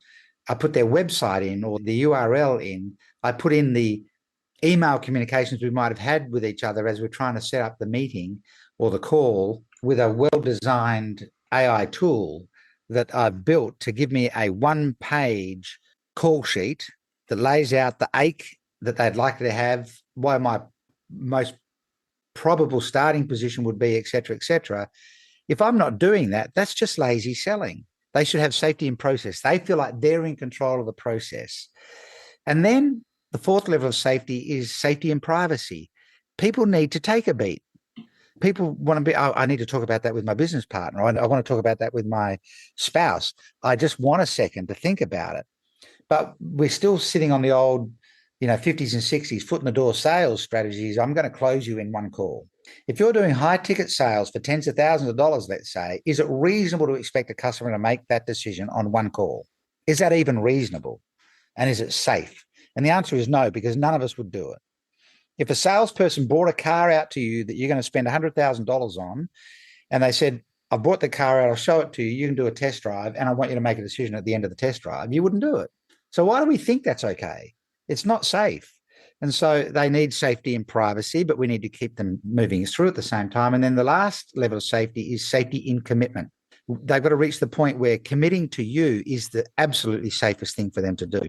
B: I put their website in or the URL in, I put in the email communications we might have had with each other as we're trying to set up the meeting or the call with a well-designed AI tool that I've built to give me a one-page call sheet that lays out the ache that they'd like to have, why my most probable starting position would be, et cetera, et cetera. If I'm not doing that, that's just lazy selling. They should have safety in process. They feel like they're in control of the process. And then the fourth level of safety is safety and privacy. People need to take a beat. People want to be, oh, I need to talk about that with my business partner. I want to talk about that with my spouse. I just want a second to think about it. But we're still sitting on the old, 50s and 60s foot in the door sales strategies. I'm going to close you in one call. If you're doing high ticket sales for tens of thousands of dollars, let's say, is it reasonable to expect a customer to make that decision on one call? Is that even reasonable? And is it safe? And the answer is no, because none of us would do it. If a salesperson brought a car out to you that you're going to spend $100,000 on, and they said, I brought the car out, I'll show it to you, you can do a test drive, and I want you to make a decision at the end of the test drive, you wouldn't do it. So why do we think that's okay? It's not safe. And so they need safety and privacy, but we need to keep them moving through at the same time. And then the last level of safety is safety in commitment. They've got to reach the point where committing to you is the absolutely safest thing for them to do.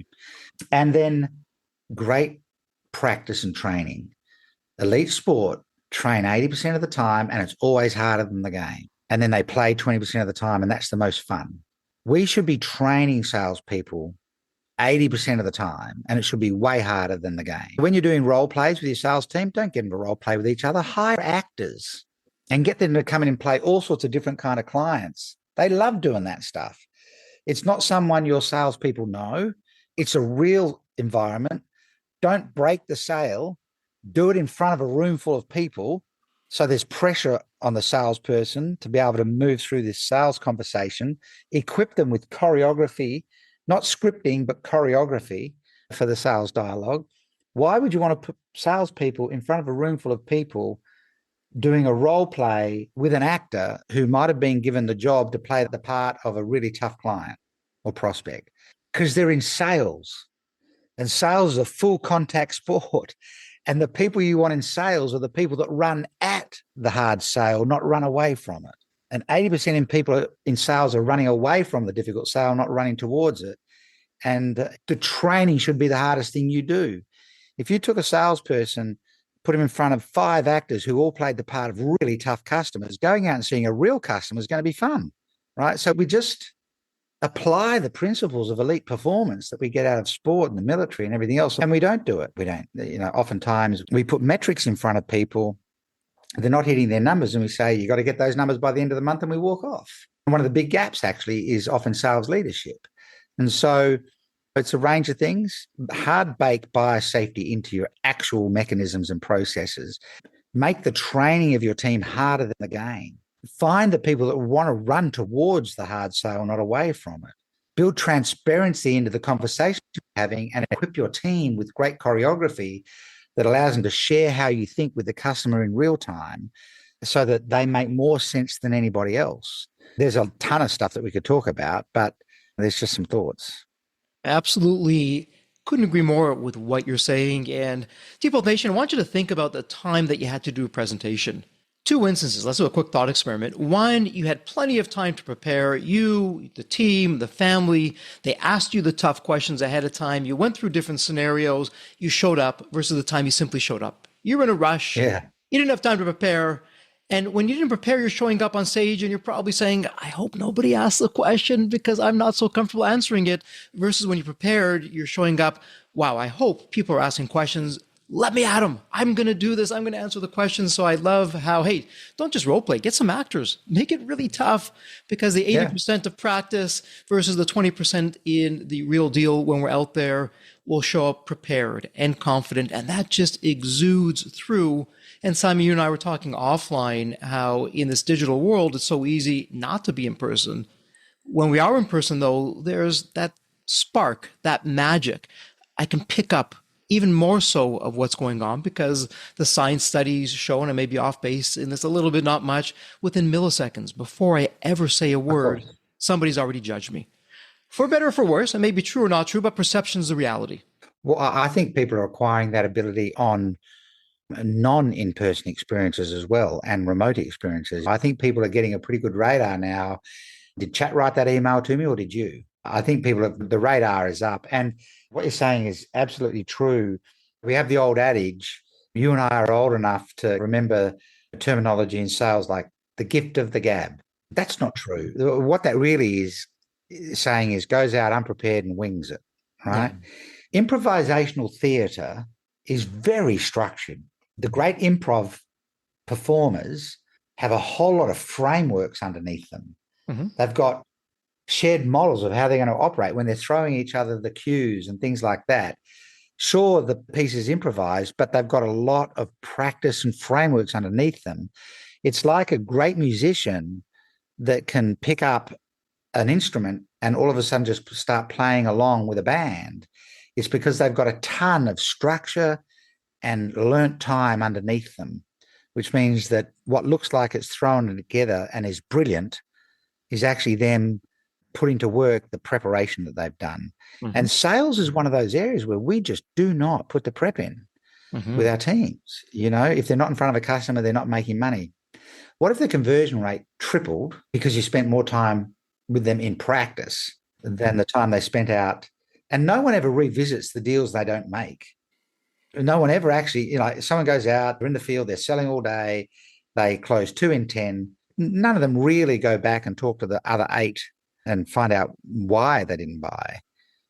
B: And then great practice and training. Elite sport train 80% of the time, and it's always harder than the game. And then they play 20% of the time, and that's the most fun. We should be training salespeople 80% of the time, and it should be way harder than the game. When you're doing role plays with your sales team, don't get them to role play with each other. Hire actors and get them to come in and play all sorts of different kind of clients. They love doing that stuff. It's not someone your salespeople know. It's a real environment. Don't break the sale. Do it in front of a room full of people. So there's pressure on the salesperson to be able to move through this sales conversation. Equip them with choreography, not scripting, but choreography for the sales dialogue. Why would you want to put salespeople in front of a room full of people doing a role play with an actor who might have been given the job to play the part of a really tough client or prospect? Because they're in sales, and sales is a full contact sport. And the people you want in sales are the people that run at the hard sale, not run away from it. And 80% of people in sales are running away from the difficult sale, not running towards it. And the training should be the hardest thing you do. If you took a salesperson, put him in front of 5 actors who all played the part of really tough customers, going out and seeing a real customer is going to be fun, right? So we just apply the principles of elite performance that we get out of sport and the military and everything else. And we don't do it. We don't, oftentimes we put metrics in front of people. They're not hitting their numbers, and we say, you got to get those numbers by the end of the month, and we walk off. And one of the big gaps actually is often sales leadership. And so it's a range of things. Hard bake biosafety into your actual mechanisms and processes. Make the training of your team harder than the game. Find the people that want to run towards the hard sale, not away from it. Build transparency into the conversation you're having, and equip your team with great choreography that allows them to share how you think with the customer in real time so that they make more sense than anybody else. There's a ton of stuff that we could talk about, but there's just some thoughts.
A: Absolutely Couldn't agree more with what you're saying. And Default Nation, I want you to think about the time that you had to do a presentation. Two instances. Let's do a quick thought experiment. One, you had plenty of time to prepare. You, the team, the family, they asked you the tough questions ahead of time. You went through different scenarios. You showed up versus the time you simply showed up. You were in a rush.
B: Yeah.
A: You didn't have time to prepare. And when you didn't prepare, you're showing up on stage and you're probably saying, I hope nobody asks the question because I'm not so comfortable answering it. Versus when you prepared, you're showing up, wow, I hope people are asking questions. Let me at them. I'm going to do this. I'm going to answer the questions. So I love how, hey, don't just role play, get some actors, make it really tough, because the 80% of practice versus the 20% in the real deal when we're out there will show up prepared and confident. And that just exudes through. And Simon, you and I were talking offline how in this digital world, it's so easy not to be in person. When we are in person, though, there's that spark, that magic. I can pick up even more so of what's going on because the science studies show, and I may be off base in this a little bit, not much, within milliseconds, before I ever say a word, somebody's already judged me. For better or for worse, it may be true or not true, but perception is the reality.
B: Well, I think people are acquiring that ability on non-in-person experiences as well and remote experiences. I think people are getting a pretty good radar now. Did chat write that email to me or did you? I think the radar is up. And what you're saying is absolutely true. We have the old adage, you and I are old enough to remember terminology in sales like the gift of the gab. That's not true. What that really is saying is goes out unprepared and wings it, right? Yeah. Improvisational theatre is very structured. The great improv performers have a whole lot of frameworks underneath them. Mm-hmm. They've got shared models of how they're going to operate when they're throwing each other the cues and things like that. Sure, the piece is improvised, but they've got a lot of practice and frameworks underneath them. It's like a great musician that can pick up an instrument and all of a sudden just start playing along with a band. It's because they've got a ton of structure and learnt time underneath them, which means that what looks like it's thrown together and is brilliant is actually them putting to work the preparation that they've done. Mm-hmm. And sales is one of those areas where we just do not put the prep in with our teams. You know, if they're not in front of a customer, they're not making money. What if the conversion rate tripled because you spent more time with them in practice than the time they spent out? And no one ever revisits the deals they don't make. No one ever actually, you know, someone goes out, they're in the field, they're selling all day, they close 2 in 10. None of them really go back and talk to the other 8 and find out why they didn't buy.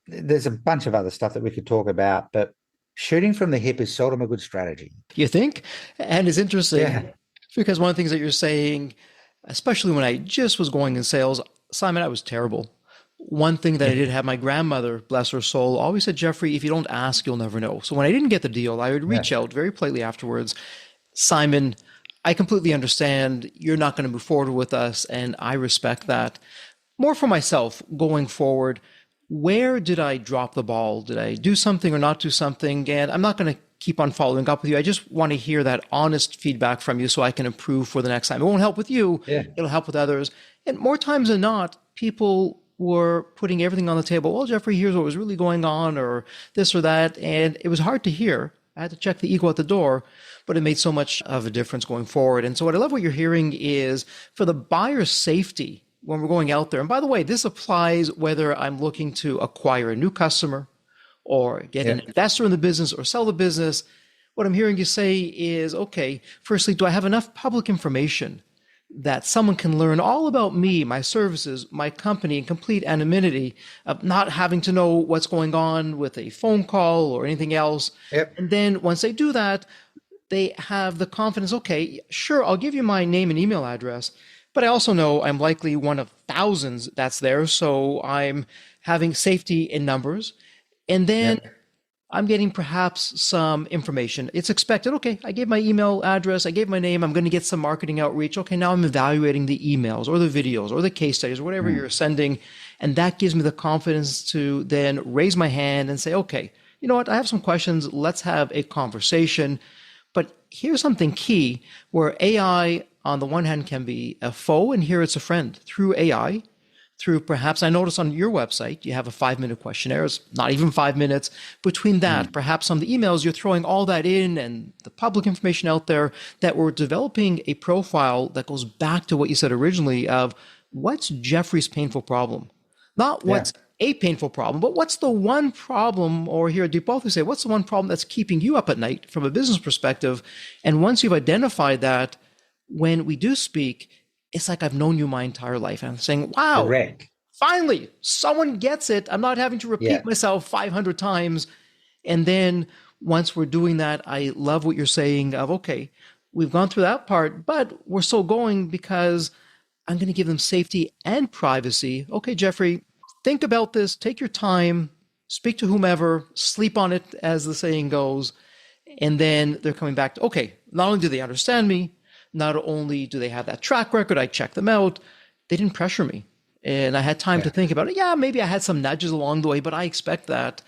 B: There's a bunch of other stuff that we could talk about, but shooting from the hip is seldom a good strategy.
A: You think? And it's interesting because one of the things that you're saying, especially when I just was going in sales, Simon, I was terrible. One thing that I did have, my grandmother, bless her soul, always said, Jeffrey, if you don't ask, you'll never know. So when I didn't get the deal, I would reach out very politely afterwards. Simon, I completely understand you're not going to move forward with us, and I respect that. More for myself going forward, where did I drop the ball? Did I do something or not do something? And I'm not going to keep on following up with you. I just want to hear that honest feedback from you so I can improve for the next time. It won't help with you. It'll help with others. And more times than not, people were putting everything on the table. Well, Jeffrey, here's what was really going on, or this or that. And it was hard to hear. I had to check the ego at the door, but it made so much of a difference going forward. And so what I love what you're hearing is for the buyer's safety when we're going out there. And by the way, this applies whether I'm looking to acquire a new customer or get an investor in the business or sell the business. What I'm hearing you say is, okay, firstly, do I have enough public information that someone can learn all about me, my services, my company in complete anonymity, of not having to know what's going on with a phone call or anything else. And then once they do that, they have the confidence, okay, sure, I'll give you my name and email address, but I also know I'm likely one of thousands that's there. So I'm having safety in numbers. And then I'm getting perhaps some information. It's expected. Okay, I gave my email address. I gave my name. I'm going to get some marketing outreach. Okay, now I'm evaluating the emails or the videos or the case studies or whatever you're sending. And that gives me the confidence to then raise my hand and say, okay, you know what? I have some questions. Let's have a conversation. But here's something key where AI on the one hand can be a foe and here it's a friend through AI. through perhaps, I notice on your website, you have a 5-minute questionnaire. It's not even 5 minutes. Between that, perhaps on the emails, you're throwing all that in and the public information out there, that we're developing a profile that goes back to what you said originally of what's Jeffrey's painful problem? Not
B: Yeah.
A: what's a painful problem, but what's the one problem, or here at Deep we say, what's the one problem that's keeping you up at night from a business perspective? And once you've identified that, when we do speak, it's like I've known you my entire life. And I'm saying, wow,
B: Correct.
A: finally, someone gets it. I'm not having to
B: Yeah.
A: repeat myself 500 times. And then once we're doing that, I love what you're saying of, okay, we've gone through that part, but we're still going because I'm going to give them safety and privacy. Okay, Jeffrey, think about this, take your time, speak to whomever, sleep on it, as the saying goes. And then they're coming back to, okay, not only do they understand me, not only do they have that track record, I checked them out, they didn't pressure me. And I had time to think about it. Yeah, maybe I had some nudges along the way, but I expect that.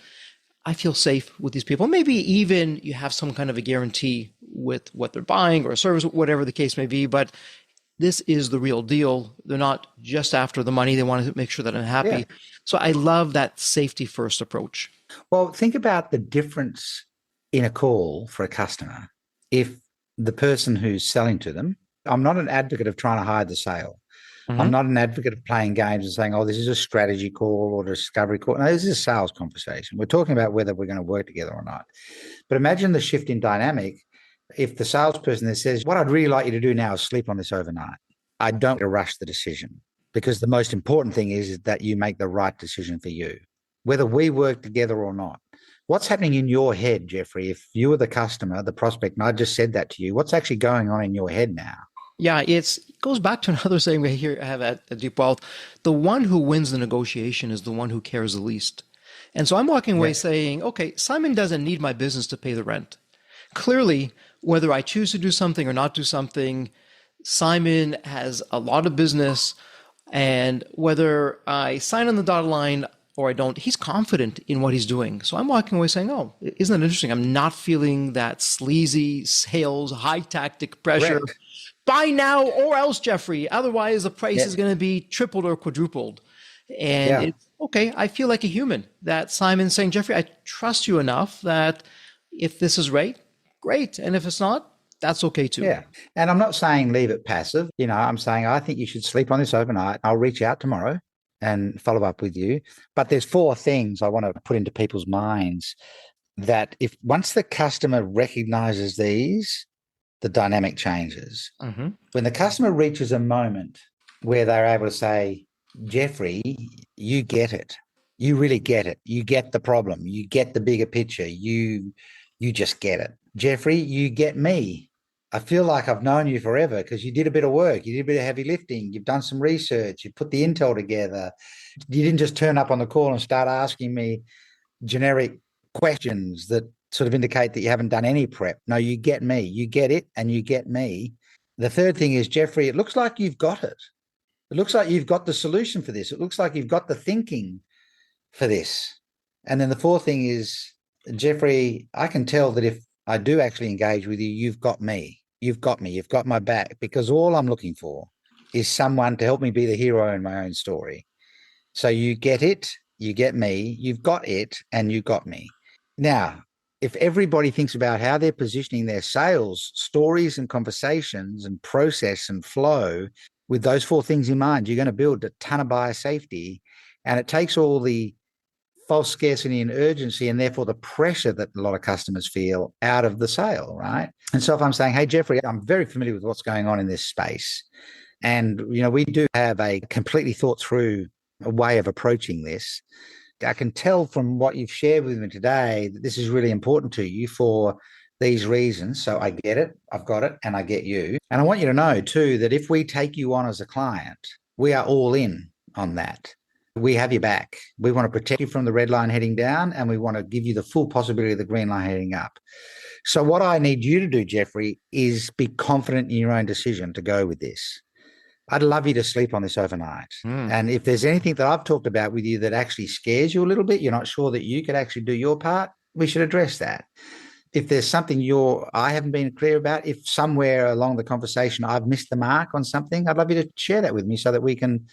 A: I feel safe with these people. Maybe even you have some kind of a guarantee with what they're buying or a service, whatever the case may be. But this is the real deal. They're not just after the money. They want to make sure that I'm happy.
B: Yeah.
A: So I love that safety first approach.
B: Well, think about the difference in a call for a customer. If the person who's selling to them, I'm not an advocate of trying to hide the sale. I'm not an advocate of playing games and saying, oh, this is a strategy call or a discovery call. No, this is a sales conversation. We're talking about whether we're going to work together or not. But imagine the shift in dynamic. If the salesperson that says, what I'd really like you to do now is sleep on this overnight. I don't rush the decision, because the most important thing is that you make the right decision for you, whether we work together or not. What's happening in your head, Jeffrey? If you were the customer, the prospect, and I just said that to you, what's actually going on in your head now?
A: Yeah, it goes back to another saying we here have at Deep Wealth. The one who wins the negotiation is the one who cares the least. And so I'm walking away saying, okay, Simon doesn't need my business to pay the rent. Clearly, whether I choose to do something or not do something, Simon has a lot of business. And whether I sign on the dotted line or I don't, he's confident in what he's doing. So I'm walking away saying, oh, isn't that interesting? I'm not feeling that sleazy sales, high tactic pressure.
B: Correct.
A: Buy now or else, Jeffrey. Otherwise, the price is going to be tripled or quadrupled. And it's okay. I feel like a human. That Simon's saying, Jeffrey, I trust you enough that if this is right, great. And if it's not, that's okay too.
B: Yeah. And I'm not saying leave it passive. I'm saying I think you should sleep on this overnight. I'll reach out tomorrow and follow up with you. But there's 4 things I want to put into people's minds that if once the customer recognizes these, the dynamic changes. When the customer reaches a moment where they're able to say, Jeffrey, you get it. You really get it. You get the problem. You get the bigger picture. You just get it. Jeffrey, you get me. I feel like I've known you forever because you did a bit of work. You did a bit of heavy lifting. You've done some research. You put the intel together. You didn't just turn up on the call and start asking me generic questions that sort of indicate that you haven't done any prep. No, you get me. You get it and you get me. The third thing is, Jeffrey, it looks like you've got it. It looks like you've got the solution for this. It looks like you've got the thinking for this. And then the fourth thing is, Jeffrey, I can tell that if I do actually engage with you, you've got me. You've got me. You've got my back, because all I'm looking for is someone to help me be the hero in my own story. So you get it, you get me, you've got it, and you got me. Now, if everybody thinks about how they're positioning their sales stories and conversations and process and flow with those 4 things in mind, you're going to build a ton of buyer safety. And it takes all the false scarcity and urgency, and therefore the pressure that a lot of customers feel, out of the sale, right? And so if I'm saying, hey, Jeffrey, I'm very familiar with what's going on in this space. And, we do have a completely thought through a way of approaching this. I can tell from what you've shared with me today that this is really important to you for these reasons. So I get it, I've got it, and I get you. And I want you to know too, that if we take you on as a client, we are all in on that. We have your back. We want to protect you from the red line heading down, and we want to give you the full possibility of the green line heading up. So what I need you to do, Jeffrey, is be confident in your own decision to go with this. I'd love you to sleep on this overnight. And if there's anything that I've talked about with you that actually scares you a little bit, you're not sure that you could actually do your part, we should address that. If there's something I haven't been clear about, if somewhere along the conversation I've missed the mark on something, I'd love you to share that with me so that we can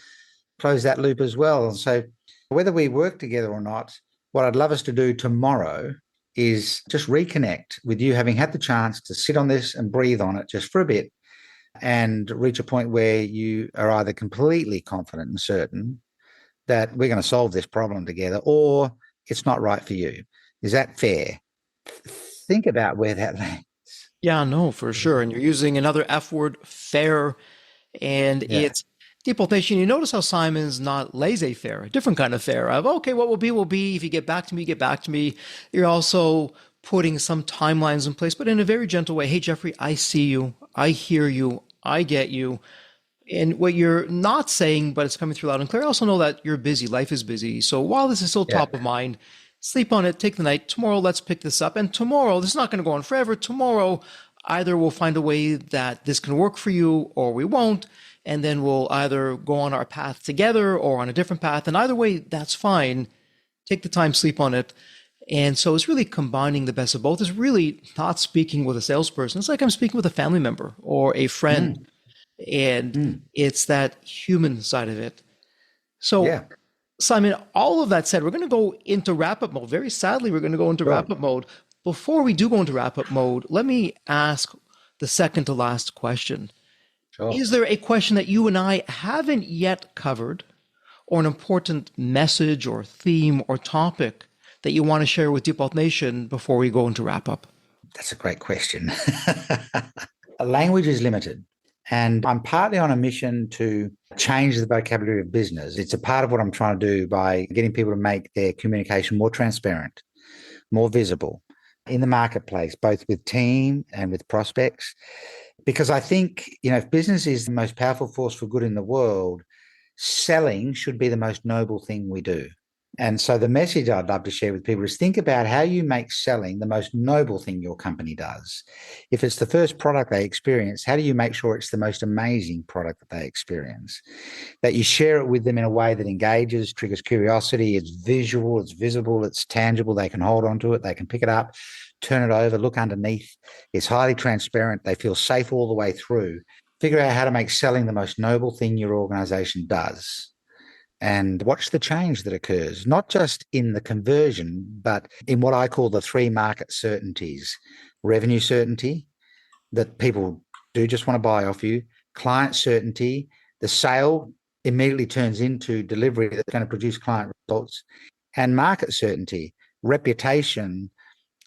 B: close that loop as well. So whether we work together or not, what I'd love us to do tomorrow is just reconnect with you having had the chance to sit on this and breathe on it just for a bit and reach a point where you are either completely confident and certain that we're going to solve this problem together or it's not right for you. Is that fair? Think about where that lands.
A: Yeah, no, for sure. And you're using another F word, fair, and
B: Yeah.
A: it's deportation. You notice how Simon's not laissez-faire, a different kind of fair of, okay, what will be, will be. If you get back to me, get back to me. You're also putting some timelines in place, but in a very gentle way. Hey, Jeffrey, I see you. I hear you. I get you. And what you're not saying, but it's coming through loud and clear, I also know that you're busy. Life is busy. So while this is still
B: Yeah.
A: top of mind, sleep on it, take the night. Tomorrow, let's pick this up. And tomorrow, this is not going to go on forever. Tomorrow, either we'll find a way that this can work for you or we won't. And then we'll either go on our path together or on a different path. And either way, that's fine. Take the time, sleep on it. And so it's really combining the best of both. It's really not speaking with a salesperson. It's like I'm speaking with a family member or a friend. And it's that human side of it. So,
B: Yeah.
A: Simon, all of that said, we're going to go into wrap up mode. Very sadly, we're going to go into
B: Sure.
A: wrap up mode. Before we do go into wrap up mode, let me ask the second to last question.
B: Sure.
A: Is there a question that you and I haven't yet covered, or an important message or theme or topic that you want to share with Deep Wealth Nation before we go into wrap up?
B: That's a great question. Language is limited. And I'm partly on a mission to change the vocabulary of business. It's a part of what I'm trying to do by getting people to make their communication more transparent, more visible in the marketplace, both with team and with prospects. Because I think, if business is the most powerful force for good in the world, selling should be the most noble thing we do. And so the message I'd love to share with people is think about how you make selling the most noble thing your company does. If it's the first product they experience, how do you make sure it's the most amazing product that they experience? That you share it with them in a way that engages, triggers curiosity, it's visual, it's visible, it's tangible, they can hold on to it, they can pick it up, turn it over, look underneath. It's highly transparent. They feel safe all the way through. Figure out how to make selling the most noble thing your organization does. And watch the change that occurs, not just in the conversion, but in what I call the three market certainties: revenue certainty, that people do just want to buy off you; client certainty, the sale immediately turns into delivery that's going to produce client results; and market certainty, reputation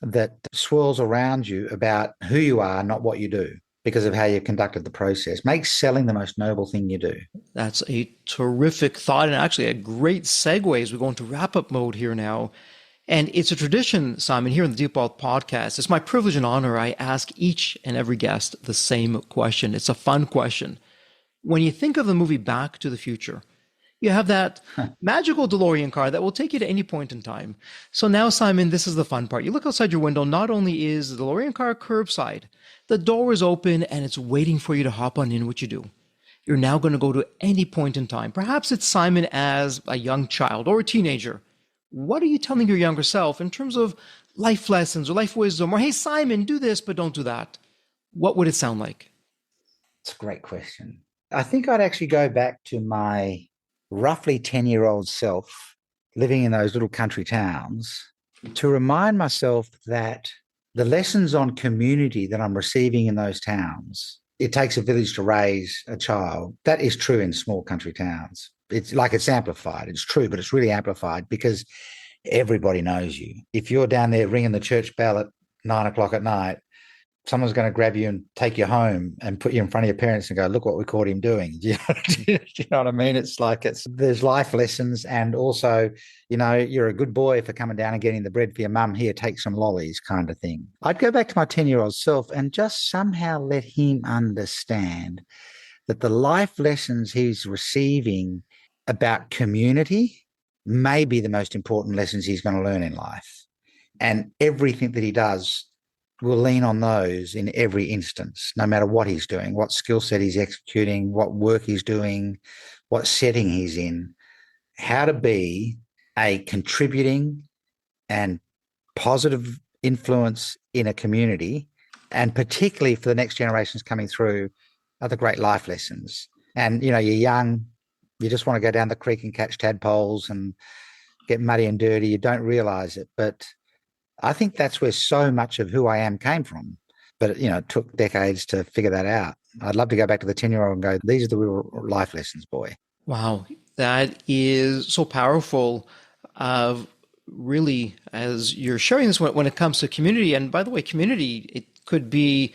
B: that swirls around you about who you are, not what you do, because of how you conducted the process. Make selling the most noble thing you do.
A: That's a terrific thought and actually a great segue as we go into wrap up mode here now. And it's a tradition, Simon, here in the Deep Wealth podcast. It's my privilege and honor. I ask each and every guest the same question. It's a fun question. When you think of the movie Back to the Future, you have that magical DeLorean car that will take you to any point in time. So now, Simon, this is the fun part. You look outside your window, not only is the DeLorean car curbside, the door is open and it's waiting for you to hop on in. What you do? You're now going to go to any point in time. Perhaps it's Simon as a young child or a teenager. What are you telling your younger self in terms of life lessons or life wisdom? Or, hey, Simon, do this, but don't do that. What would it sound like?
B: It's a great question. I think I'd actually go back to my roughly 10-year-old self living in those little country towns to remind myself that the lessons on community that I'm receiving in those towns, it takes a village to raise a child. That is true in small country towns. It's amplified. It's true, but it's really amplified because everybody knows you. If you're down there ringing the church bell at 9 o'clock at night, someone's going to grab you and take you home and put you in front of your parents and go, look what we caught him doing. Do you know what I mean? There's life lessons. And also, you're a good boy for coming down and getting the bread for your mum. Here, take some lollies kind of thing. I'd go back to my 10-year-old self and just somehow let him understand that the life lessons he's receiving about community may be the most important lessons he's going to learn in life. And everything that he does will lean on those in every instance, no matter what he's doing, what skill set he's executing, what work he's doing, what setting he's in, how to be a contributing and positive influence in a community, and particularly for the next generations coming through, are the great life lessons. And, you're young, You just want to go down the creek and catch tadpoles and get muddy and dirty. You don't realize it. But I think that's where so much of who I am came from. But, it took decades to figure that out. I'd love to go back to the 10-year-old and go, these are the real life lessons, boy.
A: Wow, that is so powerful. Really, as you're sharing this when it comes to community, and by the way, community, it could be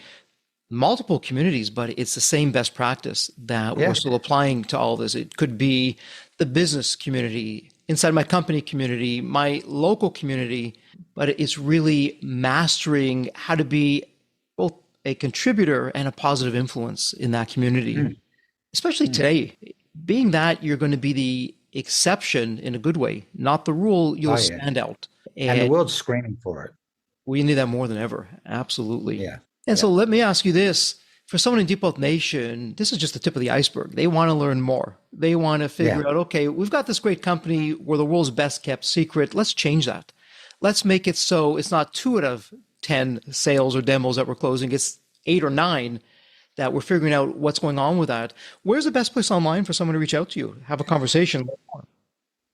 A: multiple communities, but it's the same best practice that we're still applying to all this. It could be the business community, inside my company community, my local community, but it's really mastering how to be both a contributor and a positive influence in that community, especially today. Being that you're going to be the exception in a good way, not the rule, you'll stand out.
B: And the world's screaming for it.
A: We need that more than ever. Absolutely.
B: Yeah.
A: And so let me ask you this. For someone in Deep Wealth Nation, this is just the tip of the iceberg. They want to learn more. They want to figure out, okay, we've got this great company. We're the world's best kept secret. Let's change that. Let's make it so it's not 2 out of 10 sales or demos that we're closing. It's 8 or 9 that we're figuring out what's going on with that. Where's the best place online for someone to reach out to you, have a conversation?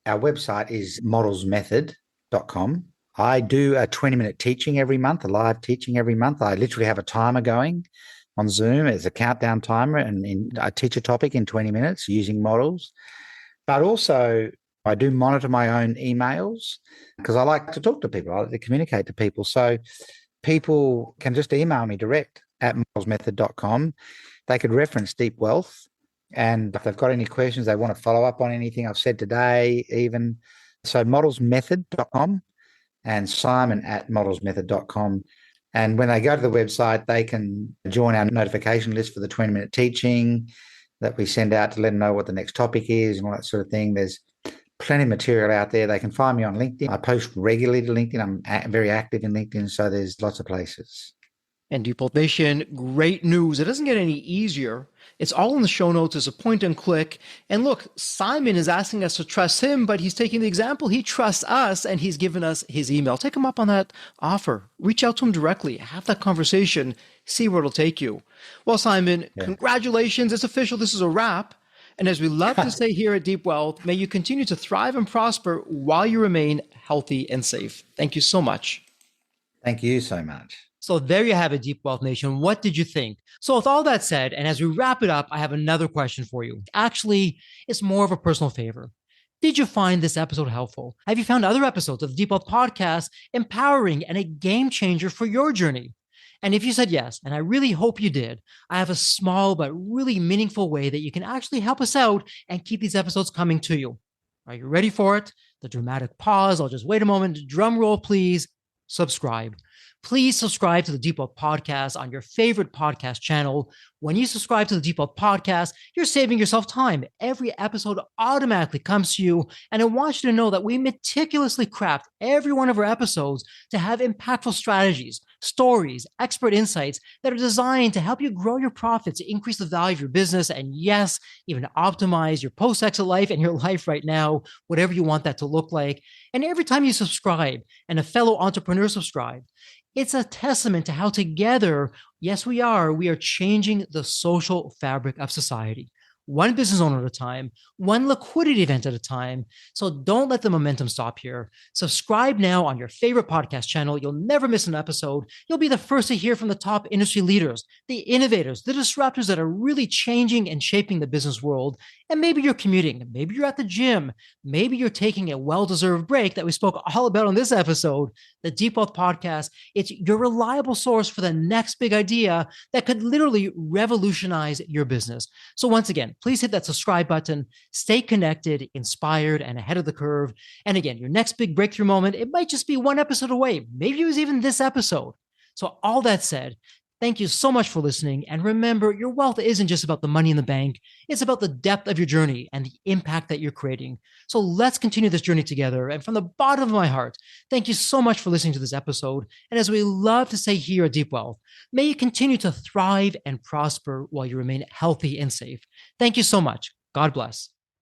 B: Our website is modelsmethod.com. I do a 20-minute teaching every month, a live teaching every month. I literally have a timer going on Zoom. It's a countdown timer, and I teach a topic in 20 minutes using models. But also, I do monitor my own emails because I like to talk to people. I like to communicate to people. So people can just email me direct at modelsmethod.com. They could reference Deep Wealth. And if they've got any questions, they want to follow up on anything I've said today, even. So modelsmethod.com. and Simon at modelsmethod.com. And when they go to the website, they can join our notification list for the 20-minute teaching that we send out to let them know what the next topic is and all that sort of thing. There's plenty of material out there. They can find me on LinkedIn. I post regularly to LinkedIn. I'm very active in LinkedIn, so there's lots of places.
A: And Deep Wealth Nation, great news. It doesn't get any easier. It's all in the show notes. It's a point and click. And look, Simon is asking us to trust him, but he's taking the example. He trusts us and he's given us his email. Take him up on that offer. Reach out to him directly. Have that conversation. See where it'll take you. Well, Simon, congratulations. It's official. This is a wrap. And as we love to say here at Deep Wealth, may you continue to thrive and prosper while you remain healthy and safe. Thank you so much.
B: Thank you so much.
A: So there you have it, Deep Wealth Nation. What did you think? So with all that said, and as we wrap it up, I have another question for you. Actually, it's more of a personal favor. Did you find this episode helpful? Have you found other episodes of the Deep Wealth Podcast empowering and a game changer for your journey? And if you said yes, and I really hope you did, I have a small but really meaningful way that you can actually help us out and keep these episodes coming to you. Are you ready for it? The dramatic pause. I'll just wait a moment. Drum roll, please. Subscribe. Please subscribe to the Deep Wealth Podcast on your favorite podcast channel. When you subscribe to the Deep Wealth Podcast, you're saving yourself time. Every episode automatically comes to you. And I want you to know that we meticulously craft every one of our episodes to have impactful strategies, stories, expert insights that are designed to help you grow your profits, increase the value of your business, and yes, even optimize your post-exit life and your life right now, whatever you want that to look like. And every time you subscribe and a fellow entrepreneur subscribe, it's a testament to how together, yes, we are changing the social fabric of society. One business owner at a time, one liquidity event at a time. So don't let the momentum stop here. Subscribe now on your favorite podcast channel. You'll never miss an episode. You'll be the first to hear from the top industry leaders, the innovators, the disruptors that are really changing and shaping the business world. And maybe you're commuting, maybe you're at the gym, maybe you're taking a well-deserved break that we spoke all about on this episode. The Deep Wealth Podcast, it's your reliable source for the next big idea that could literally revolutionize your business. So once again, please hit that subscribe button, stay connected, inspired, and ahead of the curve. And again, your next big breakthrough moment, it might just be one episode away. Maybe it was even this episode. So all that said, thank you so much for listening. And remember, your wealth isn't just about the money in the bank. It's about the depth of your journey and the impact that you're creating. So let's continue this journey together. And from the bottom of my heart, thank you so much for listening to this episode. And as we love to say here at Deep Wealth, may you continue to thrive and prosper while you remain healthy and safe. Thank you so much. God bless.